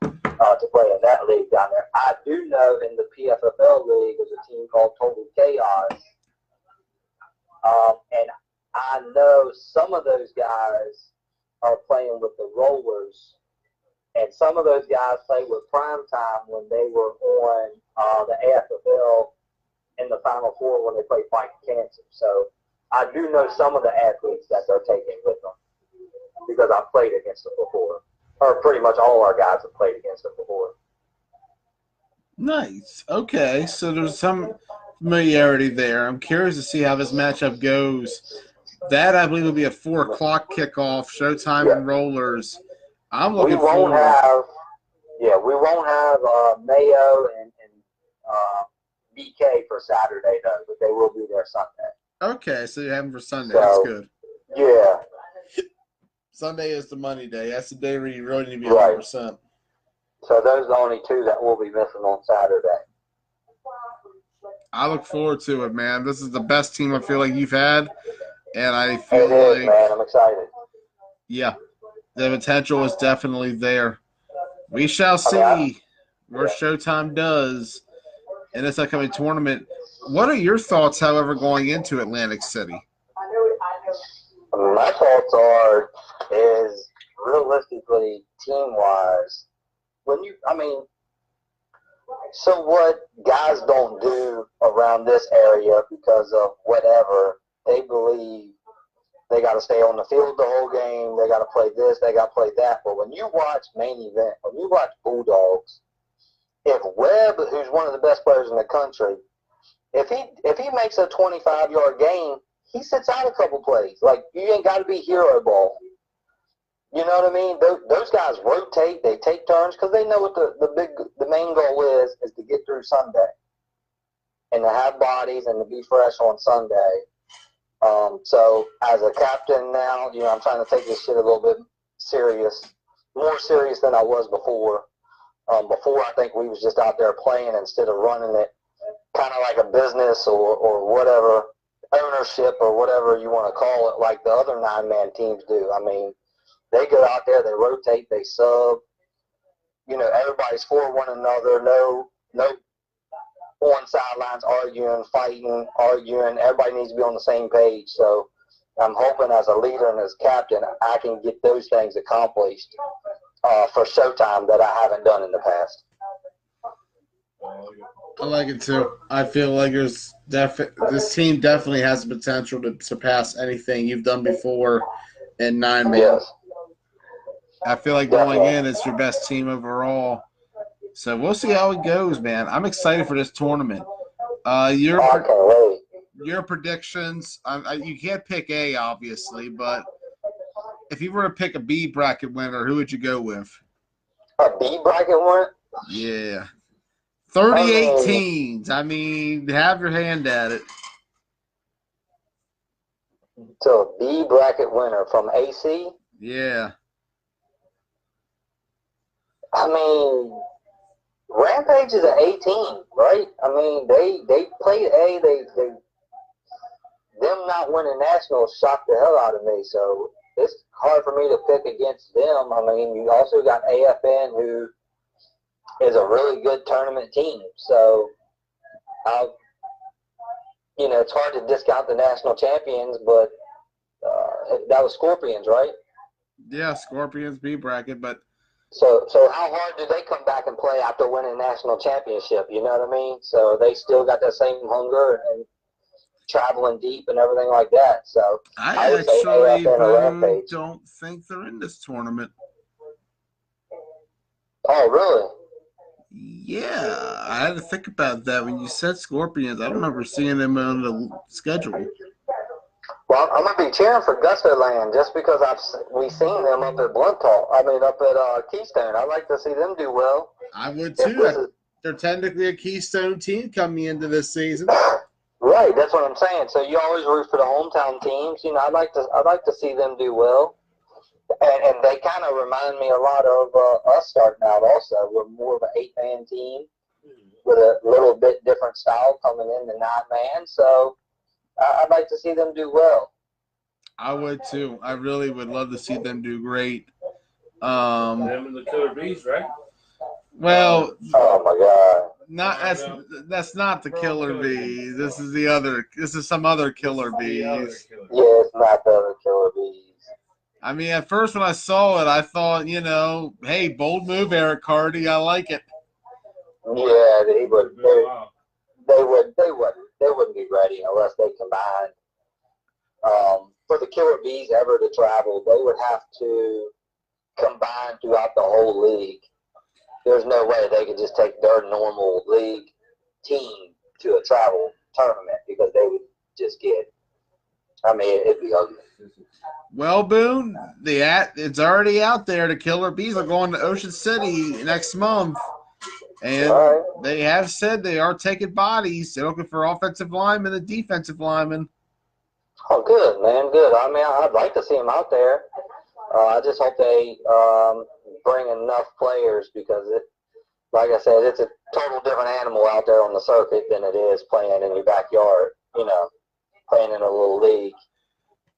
Speaker 5: to play in that league down there. I do know in the PFFL league there's a team called Total Chaos. And I know some of those guys are playing with the Rollers, and some of those guys played with Primetime when they were on the AFFL in the Final Four when they played Fighting Cancer. So I do know some of the athletes that they're taking with them. because I've played against them before. Or pretty much all our guys have played against them before.
Speaker 2: Nice. Okay, so there's some familiarity there. I'm curious to see how this matchup goes. That, I believe, will be a 4 o'clock kickoff, Showtime and Rollers. I'm looking forward.
Speaker 5: We won't have Mayo and BK for Saturday, though, but they will be there Sunday.
Speaker 2: Okay, so you have them for Sunday.
Speaker 5: So,
Speaker 2: that's good.
Speaker 5: Yeah.
Speaker 2: Sunday is the money day. That's the day where you really need to be
Speaker 5: Right.
Speaker 2: 100%.
Speaker 5: So those are the only two that will be missing on Saturday.
Speaker 2: I look forward to it, man. This is the best team I feel like you've had, and I feel like,
Speaker 5: man, I'm excited.
Speaker 2: Yeah, the potential is definitely there. We shall see where Showtime does in this upcoming tournament. What are your thoughts, however, going into Atlantic City?
Speaker 5: My thoughts is realistically, team-wise, so what guys don't do around this area because of whatever, they believe they got to stay on the field the whole game, they got to play this, they got to play that. But when you watch main event, when you watch Bulldogs, if Webb, who's one of the best players in the country, if he makes a 25-yard gain, he sits out a couple plays. Like, you ain't got to be hero ball. You know what I mean? Those guys rotate, they take turns because they know what the main goal is to get through Sunday and to have bodies and to be fresh on Sunday. So as a captain now, I'm trying to take this shit a little bit more serious than I was before. Before, I think we was just out there playing instead of running it kind of like a business or whatever, ownership or whatever you want to call it, like the other 9-man teams do. I mean, they go out there, they rotate, they sub. Everybody's for one another. No on sidelines arguing, fighting, arguing. Everybody needs to be on the same page. So I'm hoping as a leader and as captain, I can get those things accomplished for Showtime that I haven't done in the past.
Speaker 2: I like it too. I feel like this team definitely has the potential to surpass anything you've done before in 9-man.
Speaker 5: Yes.
Speaker 2: I feel like going in, it's your best team overall. So we'll see how it goes, man. I'm excited for this tournament. Your predictions, you can't pick A, obviously, but if you were to pick a B bracket winner, who would you go with?
Speaker 5: A B bracket winner?
Speaker 2: Yeah. 38 teams. I mean, have your hand at it.
Speaker 5: So a B bracket winner from AC?
Speaker 2: Yeah.
Speaker 5: I mean, Rampage is an A team, right? I mean, they played A. Them not winning nationals shocked the hell out of me. So it's hard for me to pick against them. I mean, you also got AFN, who is a really good tournament team. So, it's hard to discount the national champions, but that was Scorpions, right?
Speaker 2: Yeah, Scorpions B bracket, but.
Speaker 5: So how hard do they come back and play after winning national championship? You know what I mean? So they still got that same hunger and traveling deep and everything like that. So
Speaker 2: I actually don't think they're in this tournament.
Speaker 5: Oh, really?
Speaker 2: Yeah, I had to think about that when you said Scorpions. I don't remember seeing them on the schedule.
Speaker 5: Well, I'm going to be cheering for Gusto Land just because we've seen them up at up at Keystone. I'd like to see them do well.
Speaker 2: I would too. They're technically a Keystone team coming into this season.
Speaker 5: Right, that's what I'm saying. So you always root for the hometown teams. I'd like to see them do well. And they kind of remind me a lot of us starting out also. We're more of an 8-man team with a little bit different style coming in the 9-man. So I'd like to see them do well.
Speaker 2: I would too. I really would love to see them do great.
Speaker 1: Them and the Killer Bees, right?
Speaker 2: Well,
Speaker 5: oh my
Speaker 2: God, that's not the Killer Bees. This is some other Killer Bees.
Speaker 5: Yeah, it's not the other Killer Bees.
Speaker 2: I mean, at first when I saw it, I thought, hey, bold move, Eric Hardy. I like it.
Speaker 5: Yeah, they wouldn't be ready unless they combined. for the Killer Bees ever to travel, they would have to combine throughout the whole league. There's no way they could just take their normal league team to a travel tournament because they would just get. I mean, it'd be ugly.
Speaker 2: Well, Boone, it's already out there. The Killer Bees are going to Ocean City next month. And they have said they are taking bodies. They're looking for offensive linemen and defensive linemen.
Speaker 5: Oh, good, man, good. I mean, I'd like to see them out there. I just hope they bring enough players because, like I said, it's a total different animal out there on the circuit than it is playing in your backyard, playing in a little league.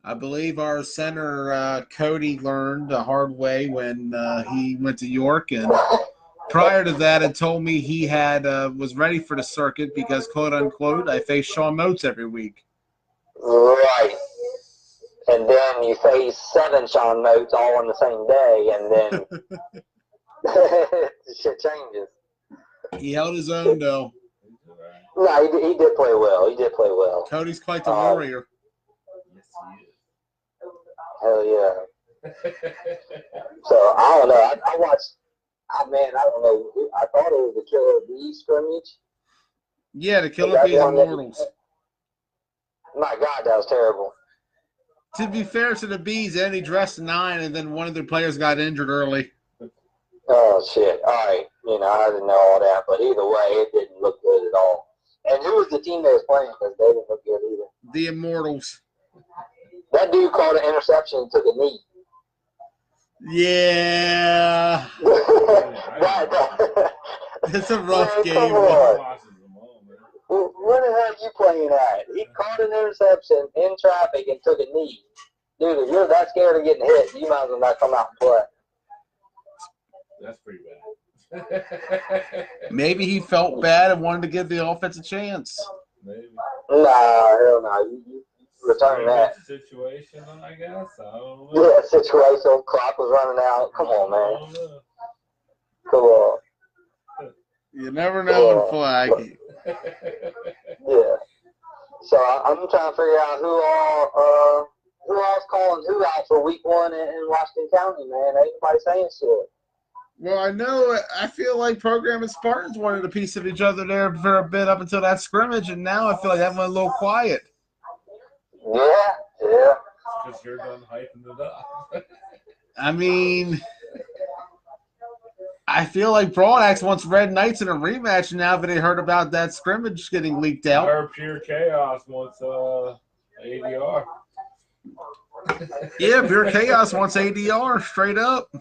Speaker 2: I believe our center, Cody, learned the hard way when he went to York. And prior to that, had told me he was ready for the circuit because, quote unquote, I face Sean Motes every week.
Speaker 5: Right. And then you face 7 Sean Motes all on the same day, and then shit changes.
Speaker 2: He held his own, though.
Speaker 5: No, he did play well. He did play well.
Speaker 2: Cody's quite the warrior.
Speaker 1: Yes, he is.
Speaker 5: Hell yeah. So, I don't know. I watched, I don't know. I thought it was the Killer Bee scrimmage.
Speaker 2: Yeah, the Killer Bees Immortals.
Speaker 5: My God, that was terrible.
Speaker 2: To be fair to the Bees, they only dressed 9, and then one of their players got injured early.
Speaker 5: Oh, shit. All right. I didn't know all that, but either way, it didn't look good at all. And who was the team they was playing? Because they didn't look good either.
Speaker 2: The Immortals.
Speaker 5: That dude called an interception to the knee.
Speaker 2: Yeah. It's a rough game.
Speaker 5: Come on. Where the hell are you playing at? He caught an interception in traffic and took a knee. Dude, if you're that scared of getting hit, you might as well not come out and play.
Speaker 1: That's pretty bad.
Speaker 2: Maybe he felt bad and wanted to give the offense a chance.
Speaker 1: Maybe.
Speaker 5: Nah, hell no. You return that.
Speaker 1: Situation, I guess. I don't know.
Speaker 5: Yeah, situation. Clock was running out. Come on, man. Come on.
Speaker 2: You never know in flag.
Speaker 5: Yeah. So I'm trying to figure out who all's calling who out for week 1 in Washington County, man. Ain't nobody saying shit.
Speaker 2: Well, I feel like Program and Spartans wanted a piece of each other there for a bit up until that scrimmage, and now I feel like that went a little quiet.
Speaker 5: Yeah.
Speaker 1: Because you're done hyping it up.
Speaker 2: I mean, I feel like Broadax wants Red Knights in a rematch now that they heard about that scrimmage getting leaked out.
Speaker 1: Our Pure Chaos wants ADR.
Speaker 2: Yeah, Pure Chaos wants ADR, straight up.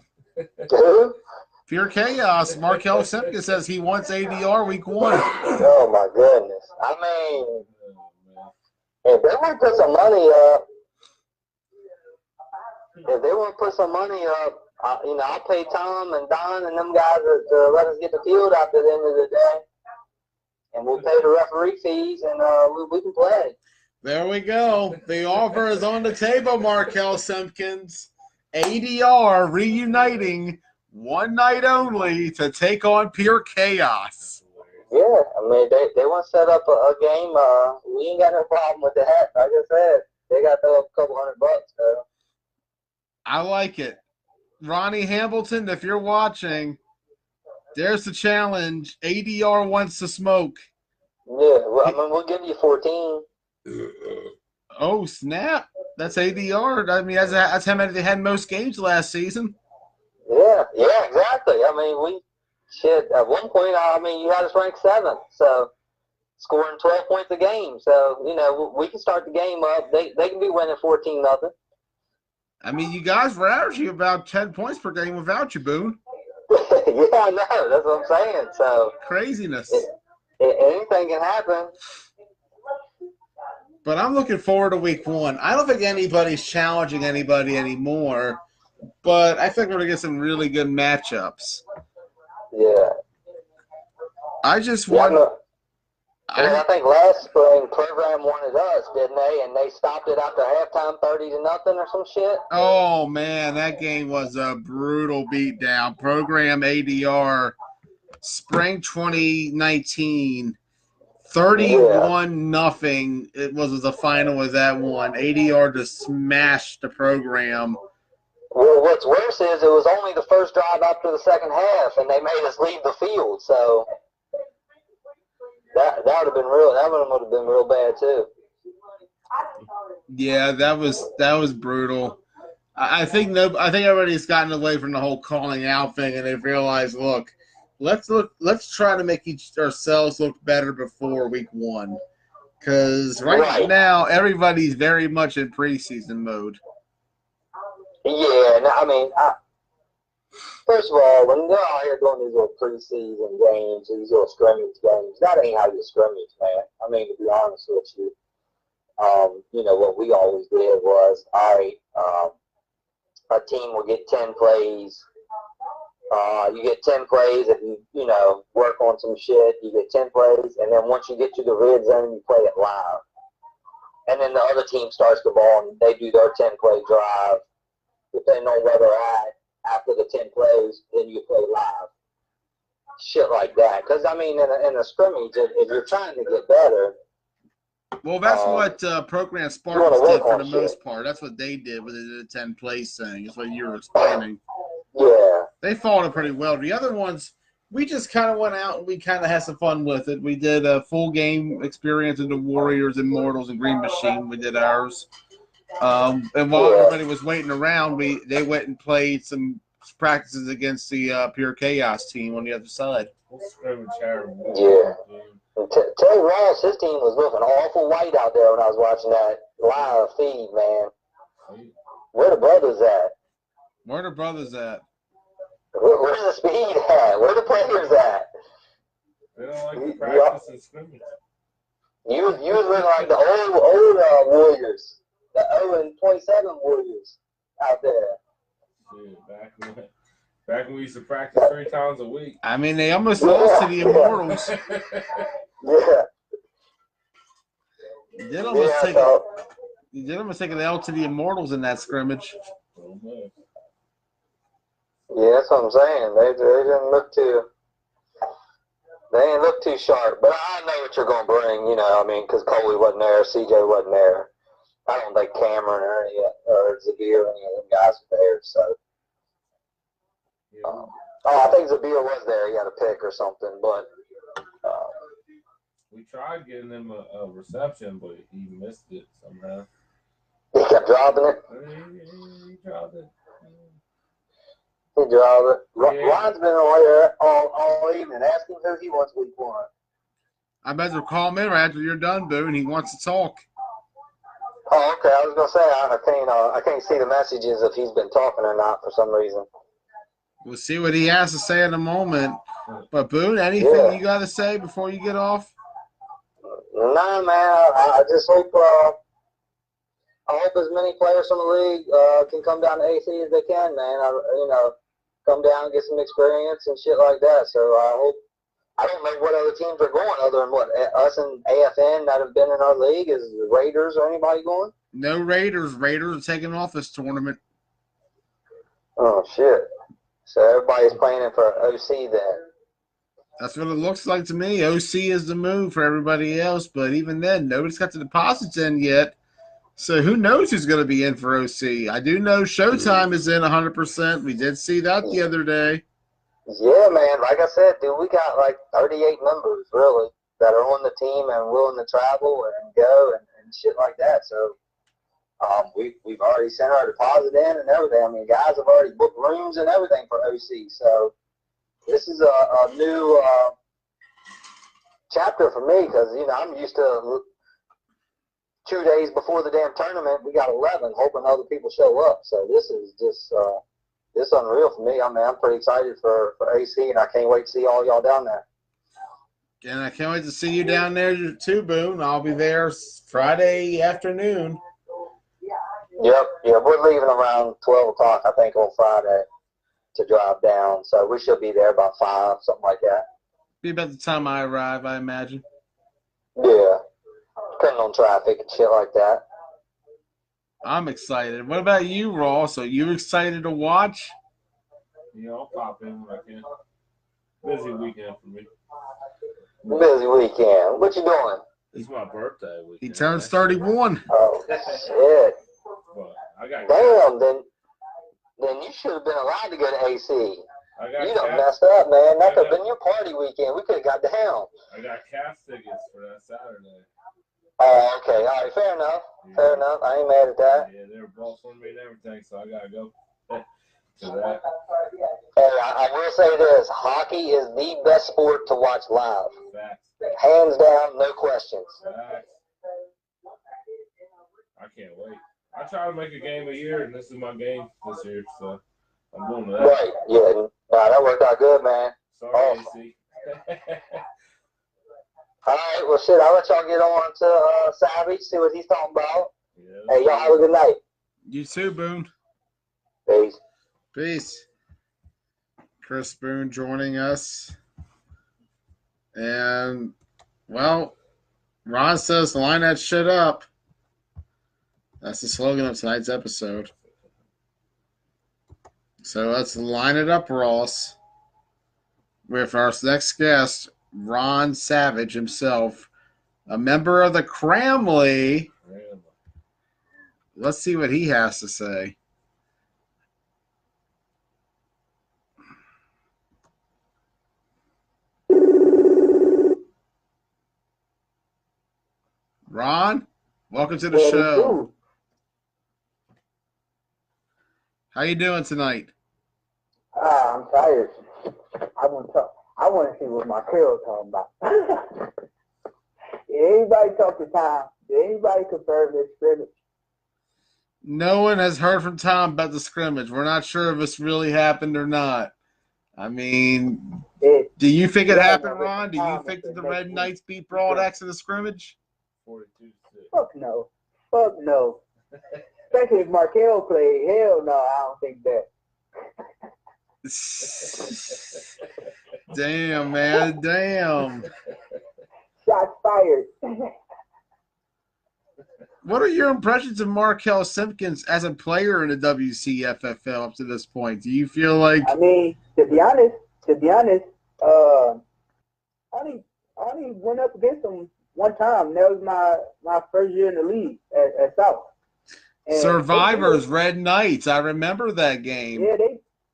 Speaker 2: Pure Chaos. Markel Simpkins says he wants ADR week 1.
Speaker 5: Oh, my goodness. I mean, if they want to put some money up, I'll pay Tom and Don and them guys to let us get the field out at the end of the day. And we'll pay the referee fees and we can play.
Speaker 2: There we go. The offer is on the table, Markel Simpkins. ADR reuniting one night only to take on Pure Chaos.
Speaker 5: Yeah, I mean, they want to set up a game. We ain't got no problem with that. Like I said, they got to throw up a couple $100, though.
Speaker 2: I like it. Ronnie Hamilton, if you're watching, there's the challenge. ADR wants to smoke.
Speaker 5: Yeah, well, I mean, we'll give you 14.
Speaker 2: Oh, snap. That's ADR. I mean, that's how many they had most games last season.
Speaker 5: Yeah, exactly. I mean, at one point, you had us ranked 7th, so scoring 12 points a game. So, we can start the game up. They can be winning 14-0.
Speaker 2: I mean, you guys were averaging about 10 points per game without you, Boone.
Speaker 5: Yeah, I know. That's what I'm saying. So
Speaker 2: craziness.
Speaker 5: Anything can happen.
Speaker 2: But I'm looking forward to week 1. I don't think anybody's challenging anybody anymore, but I think we're going to get some really good matchups.
Speaker 5: Yeah.
Speaker 2: I just want
Speaker 5: I think last spring Program wanted us, didn't they? And they stopped it after halftime 30-0 or some shit.
Speaker 2: Oh, man, that game was a brutal beatdown. Program ADR, spring 2019, 31-0. It was the final was that one. ADR just smashed the program.
Speaker 5: Well, what's worse is it was only the first drive after the second half, and they made us leave the field. So that would have been real. That one would have been real bad too.
Speaker 2: Yeah, that was brutal. I think everybody's gotten away from the whole calling out thing, and they've realized, let's try to make ourselves look better before week 1, because right now everybody's very much in preseason mode.
Speaker 5: Yeah, I mean, first of all, when they're out here doing these little preseason games, these little scrimmage games, that ain't how you scrimmage, man. I mean, to be honest with you, what we always did was, all right, our team will get 10 plays. You get 10 plays if you work on some shit. You get 10 plays, and then once you get to the red zone, you play it live. And then the other team starts the ball, and they do their 10-play drive. Depending on where they're at after the 10 plays, then you play live. Shit like that. Because, I mean, in a scrimmage, if you're trying to get better.
Speaker 2: Well, that's what program Spartans did for the most part. That's what they did with the 10-play thing. That's what you were explaining.
Speaker 5: Yeah.
Speaker 2: They followed it pretty well. The other ones, we just kind of went out and we kind of had some fun with it. We did a full game experience of the Warriors, Immortals, and Green Machine. We did ours. And while everybody was waiting around, they went and played some practices against the Pure Chaos team on the other side.
Speaker 5: Yeah. Terry Ross, his team was looking awful white out there when I was watching that live feed, man. Where the brothers at?
Speaker 2: Where's
Speaker 5: the speed at? Where the players at?
Speaker 1: They don't like to practice and scrimmage.
Speaker 5: You was looking like the old Warriors. The 0-27 Warriors out there.
Speaker 1: Yeah, back when we used to practice 3 times a week.
Speaker 2: I mean, they almost lost to the Immortals.
Speaker 5: Yeah.
Speaker 2: You did almost take an L to the Immortals in that scrimmage.
Speaker 5: Yeah, that's what I'm saying. They didn't look too. They didn't look too sharp. But I know what you're going to bring. I mean, because Coley wasn't there, CJ wasn't there. I don't think Cameron or Zabir or any of them guys were there. So, I think Zabir was there. He had a pick or something, but
Speaker 1: we tried getting him a reception, but he missed it somehow.
Speaker 5: He kept dropping it.
Speaker 1: He dropped it.
Speaker 5: He dropped it. Ryan's been on here all evening. Ask him who he wants week 1.
Speaker 2: I better call him in right after you're done, Boone. He wants to talk.
Speaker 5: Oh, okay. I was gonna say I can't see the messages if he's been talking or not for some reason.
Speaker 2: We'll see what he has to say in a moment. But Boone, anything you got to say before you get off?
Speaker 5: Nah, man. I just hope as many players from the league can come down to AC as they can, man. Come down and get some experience and shit like that. So I don't know what other teams are going other than what us and AFN that have been in our league. Is the Raiders or anybody going?
Speaker 2: No Raiders. Raiders are taking off this tournament.
Speaker 5: Oh, shit. So everybody's planning for OC then.
Speaker 2: That's what it looks like to me. OC is the move for everybody else, but even then, nobody's got the deposits in yet. So who knows who's going to be in for OC? I do know Showtime is in 100%. We did see that the other day.
Speaker 5: Yeah, man. Like I said, dude, we got like 38 members, really, that are on the team and willing to travel and go and shit like that. So we've already sent our deposit in and everything. I mean, guys have already booked rooms and everything for OC. So this is a new chapter for me because, I'm used to 2 days before the damn tournament, we got 11, hoping other people show up. So this is just this unreal for me. I mean, I'm pretty excited for AC, and I can't wait to see all y'all down there.
Speaker 2: And I can't wait to see you down there too, Boone. I'll be there Friday afternoon.
Speaker 5: Yep, we're leaving around 12 o'clock, I think, on Friday to drive down. So we should be there about 5, something like that.
Speaker 2: Be about the time I arrive, I imagine.
Speaker 5: Yeah, depending on traffic and shit like that.
Speaker 2: I'm excited. What about you, Ross? Are you excited to watch?
Speaker 1: Yeah, I'll pop in when I can. Busy weekend for me.
Speaker 5: Busy weekend. What you doing?
Speaker 1: It's my birthday weekend.
Speaker 2: He turns 31.
Speaker 5: Oh, shit.
Speaker 1: But I got
Speaker 5: Damn, then you should have been allowed to go to AC. You done
Speaker 1: calf,
Speaker 5: messed up, man. That could have been your party weekend. We could have got down.
Speaker 1: I got calf tickets for that Saturday.
Speaker 5: Oh, okay. All right, fair enough.
Speaker 1: Yeah.
Speaker 5: Fair enough. I ain't mad at that.
Speaker 1: Yeah, they were boss on me and everything, so I gotta go to that.
Speaker 5: Hey, I will say this: hockey is the best sport to watch live.
Speaker 1: Facts.
Speaker 5: Hands down, no questions.
Speaker 1: Facts. I can't wait. I try to make a game a year, and this is my game this year, so I'm doing that.
Speaker 5: Right? Yeah. Nah, that worked out good, man.
Speaker 1: Sorry,
Speaker 5: Awesome.
Speaker 1: AC.
Speaker 5: All right. Well, shit. I'll let y'all get on to Savage, see what he's talking about.
Speaker 1: Yeah,
Speaker 5: Hey, y'all have a good night.
Speaker 2: You too, Boone.
Speaker 5: Peace.
Speaker 2: Peace. Chris Boone joining us. And, well, Ron says line that shit up. That's the slogan of tonight's episode. So let's line it up, Ross, with our next guest, Ron Savage himself, a member of the Cramley. Let's see what he has to say. Ron, welcome to the show. How you doing tonight?
Speaker 6: I'm tired. I want to see what Markel talking about. Did anybody talk to Tom? Did anybody confirm this scrimmage?
Speaker 2: No one has heard from Tom about the scrimmage. We're not sure if this really happened or not. I mean, do you think it happened, Ron? Do you think that the Red Knights beat Broad X in the scrimmage?
Speaker 1: 42-6.
Speaker 6: Fuck no. Fuck no. Especially if Markel played. Hell no, I don't think that.
Speaker 2: Damn, man. Damn.
Speaker 6: Shots fired.
Speaker 2: What are your impressions of Markel Simpkins as a player in the WCFFL up to this point? Do you feel like...
Speaker 6: I mean, to be honest, I only went up against him one time. That was my first year in the league at South. And
Speaker 2: Survivors, Red Knights. I remember that game.
Speaker 6: Yeah,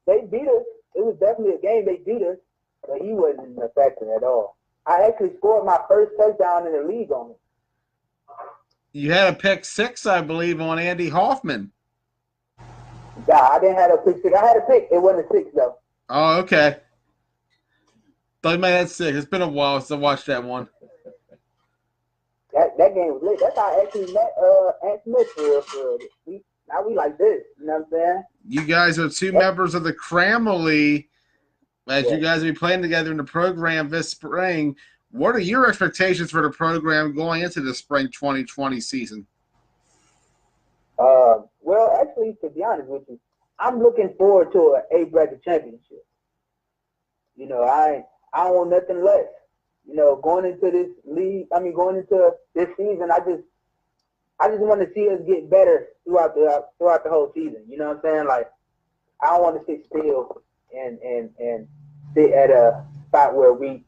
Speaker 6: they beat us. It was definitely a game they beat us, but he wasn't affected at all. I actually scored my first touchdown in the league on him.
Speaker 2: You had a pick six, I believe, on Andy Hoffman.
Speaker 6: Nah, I didn't have a pick six. I had a pick. It wasn't a six, though.
Speaker 2: Oh, okay. Thought you might have had six. It's been a while since I watched that one.
Speaker 6: That game was lit. That's how I actually met Ant Smith for now we like this. You know what I'm saying?
Speaker 2: You guys are two members of the Cramley. As you guys will be playing together in the program this spring, what are your expectations for the program going into the spring 2020 season?
Speaker 6: Well, actually, to be honest with you, I'm looking forward to an A-bracket championship. You know, I don't want nothing less. You know, going into this season, I just want to see us get better throughout the whole season. You know what I'm saying? Like, I don't want to sit still and sit at a spot where we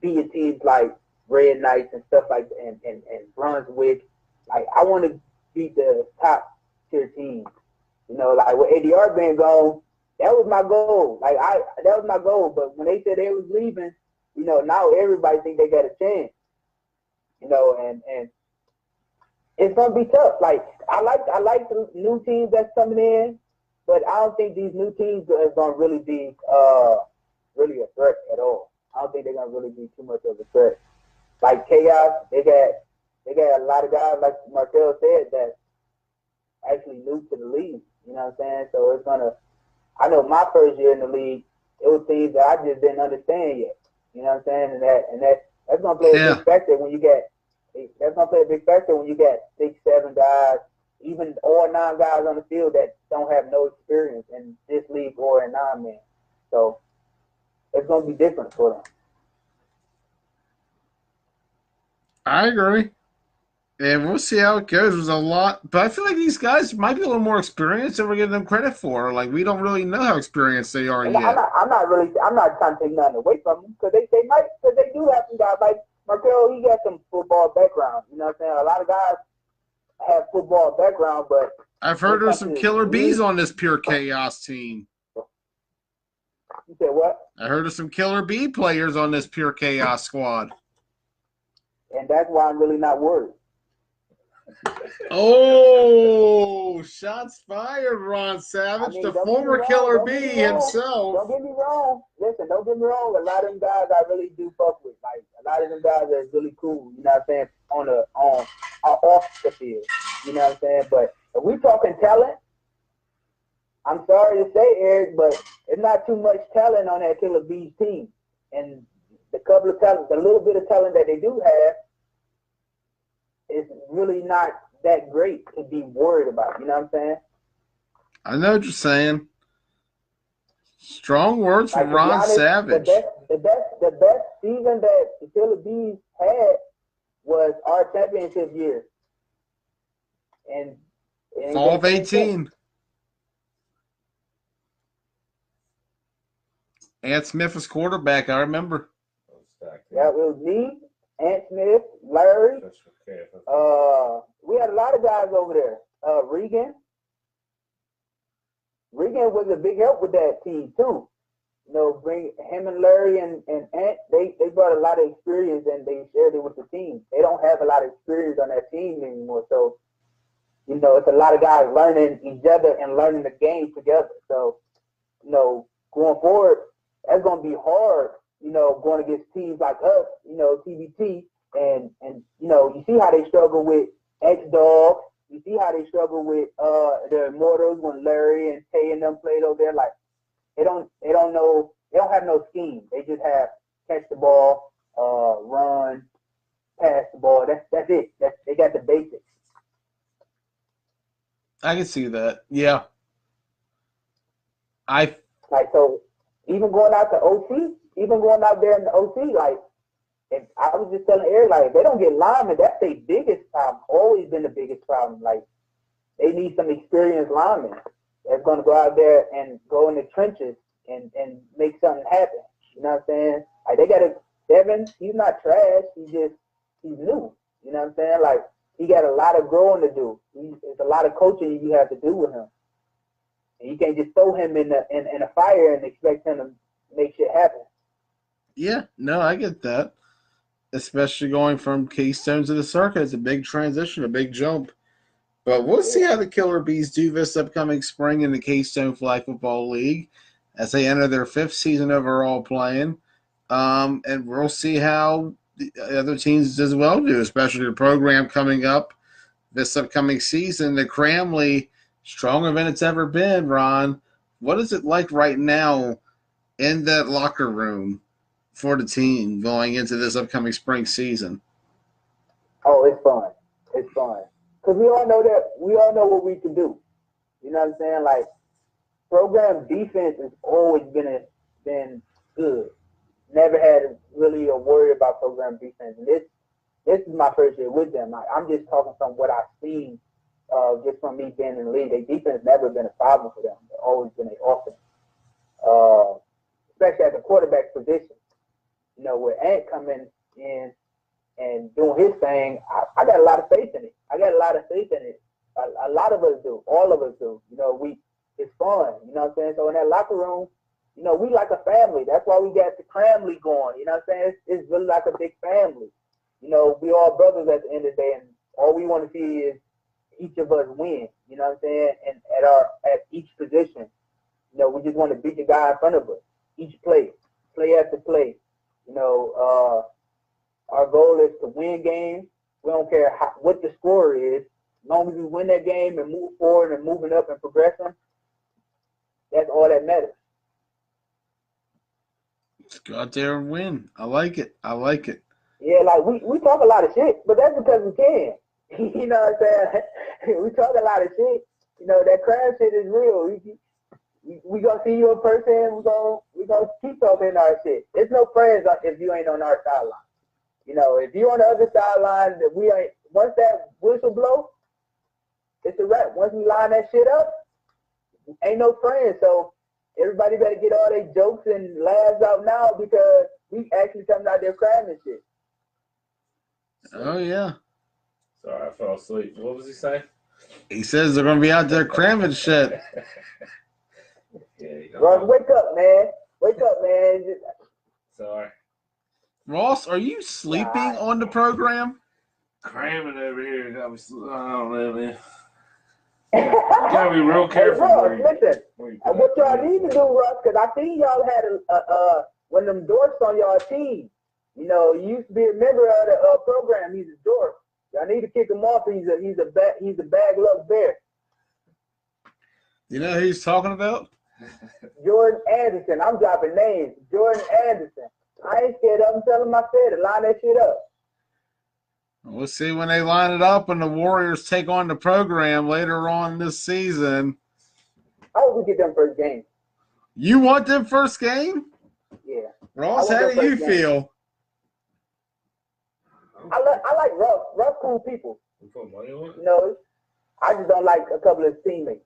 Speaker 6: beat teams like Red Knights and stuff like that, and Brunswick. Like, I want to beat the top tier teams. You know, like with ADR being gone, that was my goal. That was my goal. But when they said they was leaving, you know, now everybody think they got a chance. You know, and it's gonna be tough. Like I like the new teams that's coming in, but I don't think these new teams are gonna really be really a threat at all. I don't think they're gonna really be too much of a threat. Like Chaos, they got a lot of guys, like Markel said, that actually new to the league. You know what I'm saying? So it's gonna. I know my first year in the league, it was things that I just didn't understand yet. You know what I'm saying? And that's gonna play a big factor when you get. That's gonna play a big factor when you get 6, 7 guys, even or 9 guys on the field that don't have no experience in this league or in 9-man. So it's gonna be different for them.
Speaker 2: I agree. And we'll see how it goes. There's a lot, but I feel like these guys might be a little more experienced than we're giving them credit for. Like we don't really know how experienced they are
Speaker 6: And
Speaker 2: yet.
Speaker 6: I'm not trying to take nothing away from them because they do have some guys like Markel. He got some football background. You know what I'm saying? A lot of guys have football background, but
Speaker 2: I've heard there's some killer bees
Speaker 6: on.
Speaker 2: on this pure chaos team.
Speaker 6: You said what?
Speaker 2: I heard of some killer bee players on this pure chaos squad.
Speaker 6: And that's why I'm really not worried.
Speaker 2: Oh, shots fired, Ron Savage,
Speaker 6: I mean,
Speaker 2: the
Speaker 6: don't get me
Speaker 2: former
Speaker 6: wrong,
Speaker 2: killer
Speaker 6: don't get
Speaker 2: bee
Speaker 6: me wrong.
Speaker 2: himself.
Speaker 6: Don't get me wrong. Listen, don't get me wrong. A lot of them guys I really do fuck with. Like a lot of them guys are really cool. You know what I'm saying? On off the field. You know what I'm saying? But if we talking talent, I'm sorry to say, Eric, but it's not too much talent on that Killer Bees team. And the little bit of talent that they do have is really not that great to be worried about. You know what I'm saying?
Speaker 2: I know what you're saying. Strong words from
Speaker 6: Like, to be
Speaker 2: Ron
Speaker 6: honest,
Speaker 2: Savage.
Speaker 6: The best season that the Killer Bees had was our championship year. And
Speaker 2: Fall of 18. Ant Smith was quarterback, I remember.
Speaker 6: Yeah, it was me, Ant Smith, Larry. We had a lot of guys over there. Regan was a big help with that team too. You know, bring him and Larry and Ant. They brought a lot of experience and they shared it with the team. They don't have a lot of experience on that team anymore, so you know it's a lot of guys learning each other and learning the game together. So you know, going forward, that's going to be hard. You know, going against teams like us. You know, TBT, and you know, you see how they struggle with X Dog. You see how they struggle with the Immortals when Larry and Tay and them played over there. Like they don't know, they don't have no scheme. They just have catch the ball, run, pass the ball. That's it. They got the basics.
Speaker 2: I can see that. Yeah.
Speaker 6: Like so, even going out to OC, even going out there in the OC, like. And I was just telling Eric, like, if they don't get linemen, that's their biggest problem. Always been the biggest problem. Like, they need some experienced linemen that's going to go out there and go in the trenches and make something happen. You know what I'm saying? Like, they got Devin, he's not trash. He's new. You know what I'm saying? Like, he got a lot of growing to do. There's a lot of coaching you have to do with him. And you can't just throw him in a fire and expect him to make shit happen.
Speaker 2: Yeah, no, I get that. Especially going from Keystone to the Circuit. It's a big transition, a big jump. But we'll see how the Killer Bees do this upcoming spring in the Keystone Flag Football League as they enter their 5th season overall playing. And we'll see how the other teams as well do, especially the program coming up this upcoming season. The Cramley, stronger than it's ever been, Ron. What is it like right now in that locker room for the team going into this upcoming spring season?
Speaker 6: Oh, it's fun. It's fun. Because we all know what we can do. You know what I'm saying? Like, program defense has always been good. Never had really a worry about program defense. And this is my first year with them. I'm just talking from what I've seen just from me being in the league. Their defense never been a problem for them. They've always been an offense. Especially at the quarterback position. You know, with Ant coming in and doing his thing, I got a lot of faith in it. A lot of us do. All of us do. You know, it's fun. You know what I'm saying? So in that locker room, you know, we like a family. That's why we got the Cramley going. You know what I'm saying? It's really like a big family. You know, we all brothers at the end of the day, and all we want to see is each of us win. You know what I'm saying? And at each position, you know, we just want to beat the guy in front of us. Each play after play. You know, our goal is to win games. We don't care what the score is. As long as we win that game and move forward and moving up and progressing, that's all that matters.
Speaker 2: Let's go out there and win. I like it.
Speaker 6: Yeah, like we talk a lot of shit, but that's because we can. You know what I'm saying? We talk a lot of shit. You know, that crab shit is real. We gonna see you in person. We gonna keep talking our shit. There's no friends if you ain't on our sideline. You know, if you on the other sideline, that whistle blow, it's a wrap. Once we line that shit up, ain't no friends. So everybody better get all their jokes and laughs out now because we actually coming out there cramming shit.
Speaker 2: Oh, yeah.
Speaker 1: Sorry, I fell asleep. What was he saying?
Speaker 2: He says they're going to be out there cramming shit.
Speaker 1: Yeah,
Speaker 6: Ross, wake up, man. Wake up, man.
Speaker 1: Sorry.
Speaker 2: Ross, are you sleeping on the program?
Speaker 1: Cramming over here. I don't know, man. You gotta be real careful.
Speaker 6: Hey, Ross, listen. What y'all need to do, Russ, because I think y'all had one of them dorks on y'all team. You know, he used to be a member of the program. He's a dork. Y'all need to kick him off. He's a bad luck bear.
Speaker 2: You know who he's talking about?
Speaker 6: Jordan Anderson. I'm dropping names. Jordan Anderson. I ain't scared of him. Tell him I said it. Line that shit up.
Speaker 2: We'll see when they line it up and the Warriors take on the program later on this season.
Speaker 6: I hope we get them first game.
Speaker 2: You want them first game?
Speaker 6: Yeah.
Speaker 2: Ross, how do you feel?
Speaker 6: I like Russ. Russ cool people.
Speaker 1: You put money on it?
Speaker 6: No, I just don't like a couple of his teammates.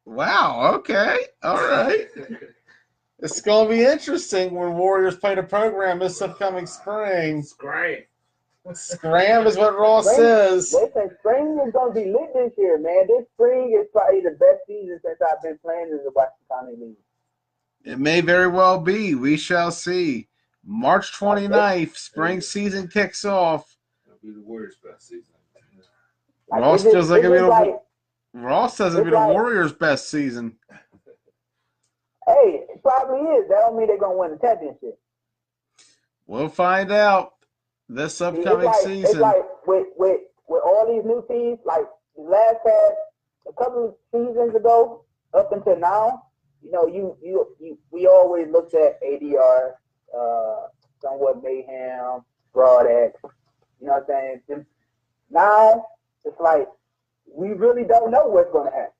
Speaker 2: Wow, okay. All right. It's going to be interesting when Warriors play the program this upcoming spring. Scram is what Ross says.
Speaker 6: Listen, spring is going to be lit this year, man. This spring is probably the best season since I've been playing in the Washington County League.
Speaker 2: It may very well be. We shall see. March 29th, spring season kicks off.
Speaker 1: It'll be the Warriors' best season.
Speaker 2: Ross feels like Ross says it'll be the Warriors' best season.
Speaker 6: Hey, it probably is. That don't mean they're going to win the championship.
Speaker 2: We'll find out this upcoming season.
Speaker 6: It's like with all these new teams, like the last past a couple of seasons ago, up until now, you know, we always looked at ADR, somewhat Mayhem, Broad X, you know what I'm saying? Now, it's like, we really don't know what's going to happen.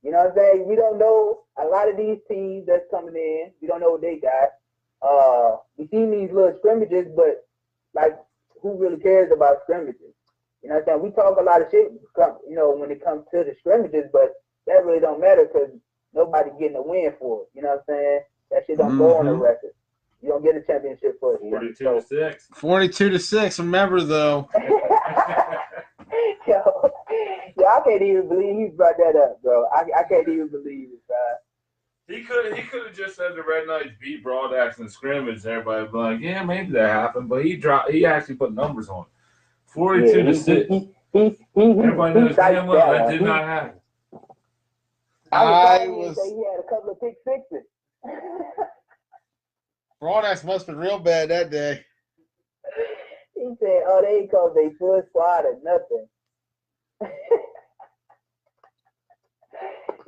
Speaker 6: You know what I'm saying? We don't know a lot of these teams that's coming in. We don't know what they got. We've seen these little scrimmages, but, like, who really cares about scrimmages? You know what I'm saying? We talk a lot of shit, you know, when it comes to the scrimmages, but that really don't matter because nobody getting a win for it. You know what I'm saying? That shit don't go on the record. You don't get a championship for it.
Speaker 1: 42-6.
Speaker 2: 42-6. Remember, though.
Speaker 6: Yo, I can't even believe you brought that up, bro. I can't even believe it, bro.
Speaker 1: He could have just said the Red Knights beat Broad Axe in scrimmage. Everybody would be like, yeah, maybe that happened. But he actually put numbers on it. 42-6. Everybody knows damn well that did not happen.
Speaker 6: I was say he had a couple of pick sixes.
Speaker 2: Broadax must have been real bad that day.
Speaker 6: He said, oh, they ain't called they full squad or nothing.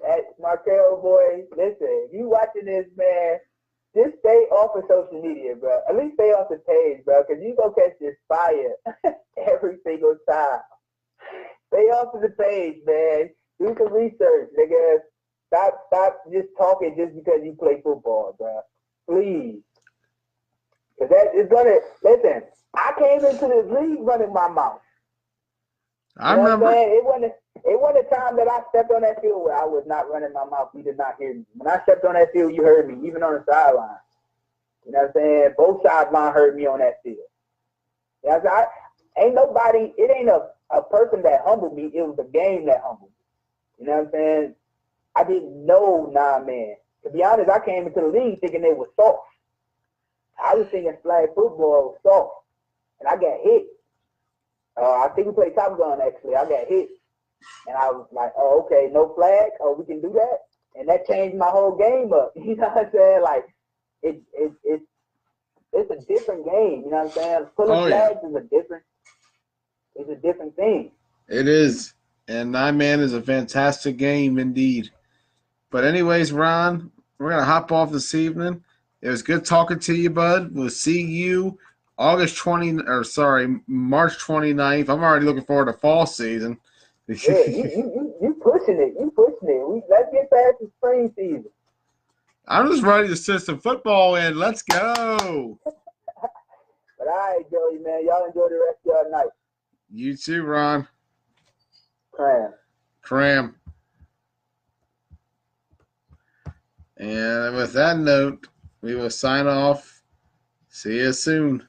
Speaker 6: That Markel boy, listen, if you watching this, man, just stay off of social media, bro. At least stay off the page, bro, because you gonna catch this fire every single time. Stay off of the page, man. Do some research, nigga. Stop just talking just because you play football, bro. Please. Because that is gonna, listen, I came into this league running my mouth.
Speaker 2: I remember.
Speaker 6: It wasn't a time that I stepped on that field where I was not running my mouth. You did not hear me. When I stepped on that field, you heard me, even on the sideline. You know what I'm saying? Both sidelines heard me on that field. You know what I'm saying? Ain't nobody, it ain't a person that humbled me. It was the game that humbled me. You know what I'm saying? I didn't know man. To be honest, I came into the league thinking they was soft. I was thinking flag football was soft. And I got hit. I think we played Top Gun, actually. I got hit. And I was like, oh, okay, no flag? Oh, we can do that? And that changed my whole game up. You know what I'm saying? Like, it's a different game. You know what I'm saying? Pulling flags is a different thing.
Speaker 2: It is. And 9-man is a fantastic game indeed. But anyways, Ron, we're going to hop off this evening. It was good talking to you, bud. We'll see you March 29th. I'm already looking forward to fall season.
Speaker 6: Yeah, you pushing it. Let's get past the spring season.
Speaker 2: I'm just ready to send some football in. Let's go.
Speaker 6: But all right, Joey, man. Y'all enjoy the rest of your night.
Speaker 2: You too, Ron.
Speaker 6: Cram.
Speaker 2: And with that note, we will sign off. See you soon.